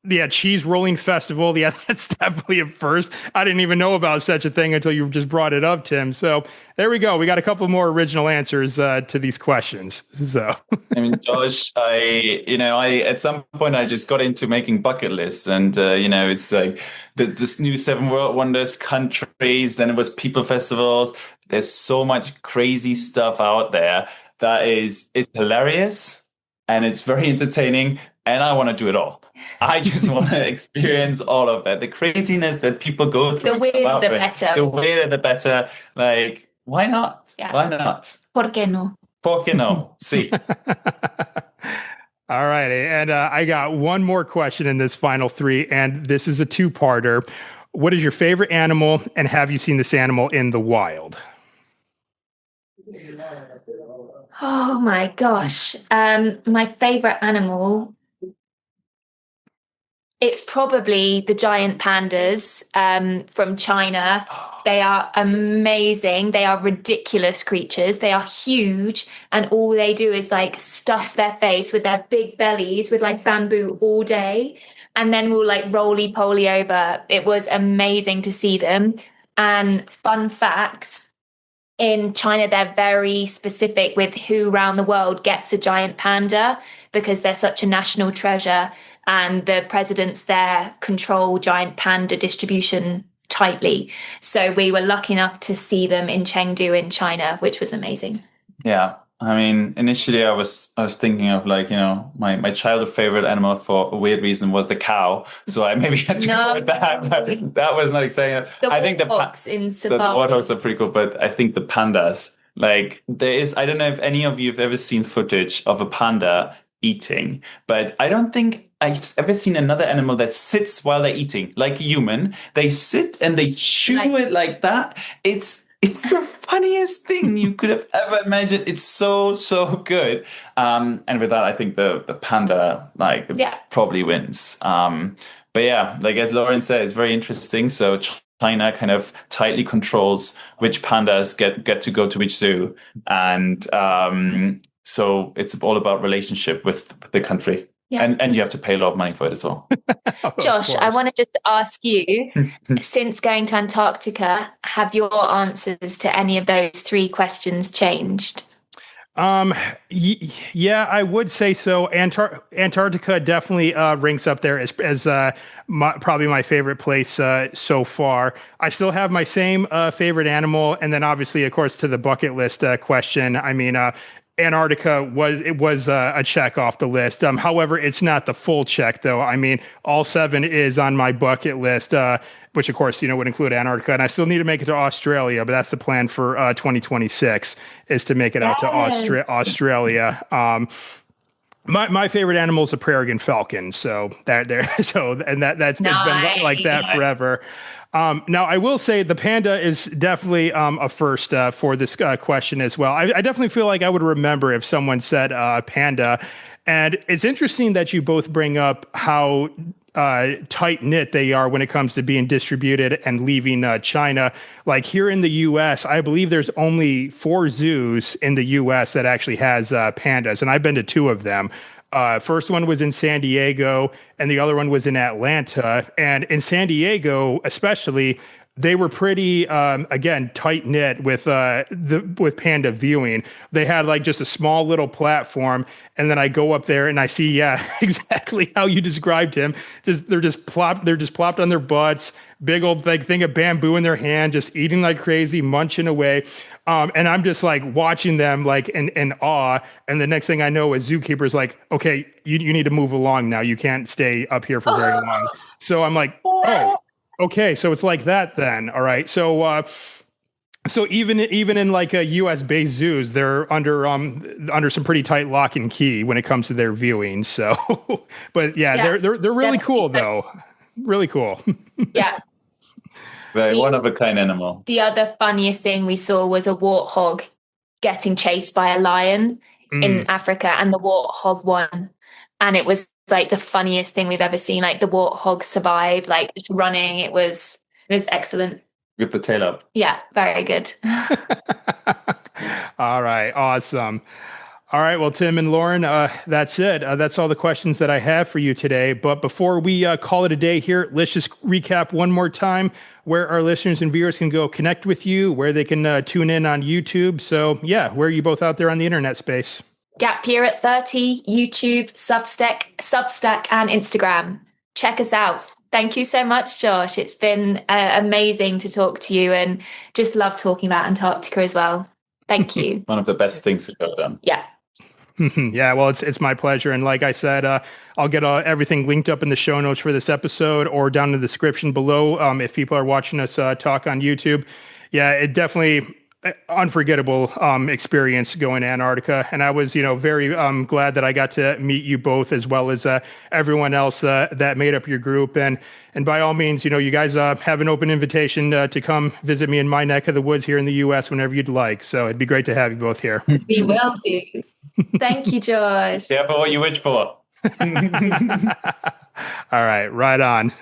Yeah, cheese rolling festival. Yeah, that's definitely a first. I didn't even know about such a thing until you just brought it up, Tim. So there we go. We got a couple more original answers to these questions. So I mean, Josh, I at some point I just got into making bucket lists, and it's like this new 7 World Wonders countries. Then it was people festivals. There's so much crazy stuff out there it's hilarious and it's very entertaining, and I want to do it all. I just want to experience all of that. The craziness that people go through. The weirder, the better. The weirder, the better. Why not? Yeah. Why not? ¿Por qué no? ¿Por qué no? Sí. All right. And I got one more question in this final 3, and this is a 2-parter. What is your favorite animal, and have you seen this animal in the wild? Oh my gosh. My favorite animal, it's probably the giant pandas from China. They are amazing. They are ridiculous creatures. They are huge, and all they do is stuff their face with their big bellies with bamboo all day, and then will roly-poly over. It was amazing to see them. And fun fact, in China, they're very specific with who around the world gets a giant panda, because they're such a national treasure, and the presidents there control giant panda distribution tightly. So we were lucky enough to see them in Chengdu in China, which was amazing. Yeah. I mean, initially I was thinking of my childhood favorite animal for a weird reason was the cow. So I maybe had to go with that, but that was not exciting. I think the warthogs are pretty cool, but I think the pandas, I don't know if any of you have ever seen footage of a panda eating, but I don't think I've ever seen another animal that sits while they're eating, like a human. They sit and they chew it like that. It's It's the funniest thing you could have ever imagined. It's so, so good. And with that, I think the panda probably wins. But yeah, like as Lauren said, it's very interesting. So China kind of tightly controls which pandas get to go to which zoo. And so it's all about relationship with the country. Yeah. And you have to pay a lot of money for it as well. Josh, I want to just ask you, since going to Antarctica, have your answers to any of those 3 questions changed? Yeah, I would say so. Antarctica definitely ranks up there as probably my favorite place so far. I still have my same favorite animal, and then obviously, of course, to the bucket list question. I mean, Antarctica was a check off the list. However, it's not the full check though. I mean, all 7 is on my bucket list, which of course, would include Antarctica, and I still need to make it to Australia, but that's the plan for 2026 is to make it out to Australia. My favorite animal is a peregrine falcon. So that's it's been like that forever. Now, I will say the panda is definitely a first for this question as well. I definitely feel like I would remember if someone said panda. And it's interesting that you both bring up how tight-knit they are when it comes to being distributed and leaving China. Like here in the U.S., I believe there's only 4 zoos in the U.S. that actually has pandas, and I've been to 2 of them. First one was in San Diego, and the other one was in Atlanta. And in San Diego, especially, they were pretty, again, tight knit with panda viewing. They had like just a small little platform, and then I go up there and I see, yeah, exactly how you described him. They're just plopped on their butts, big old thing of bamboo in their hand, just eating like crazy, munching away. And I'm just like watching them like in awe. And the next thing I know, a zookeeper's like, okay, you need to move along now. You can't stay up here for very long. So I'm like, oh, okay. So it's like that then. All right. So even in like a US based zoos, they're under some pretty tight lock and key when it comes to their viewing. So, but yeah. they're really cool though. Really cool. Yeah. Very one of a kind animal. The other funniest thing we saw was a warthog getting chased by a lion in Africa, and the warthog won. And it was like the funniest thing we've ever seen. Like the warthog survived, like just running. It was excellent. With the tail up. Yeah, very good. All right, awesome. All right, well, Tim and Lauren, that's it. That's all the questions that I have for you today. But before we call it a day here, let's just recap one more time where our listeners and viewers can go connect with you, where they can tune in on YouTube. So, yeah, where are you both out there on the internet space? Gap Year at 30, YouTube, Substack, and Instagram. Check us out. Thank you so much, Josh. It's been amazing to talk to you, and just love talking about Antarctica as well. Thank you. One of the best things we've ever done. Yeah. Yeah, well, it's my pleasure. And like I said, I'll get everything linked up in the show notes for this episode or down in the description below if people are watching us talk on YouTube. Yeah, it definitely unforgettable experience going to Antarctica. And I was, very glad that I got to meet you both as well as everyone else that made up your group. And by all means, you guys have an open invitation to come visit me in my neck of the woods here in the U.S. whenever you'd like. So it'd be great to have you both here. We will do. Thank you, Josh. Yeah, for what you wish for. All right, right on.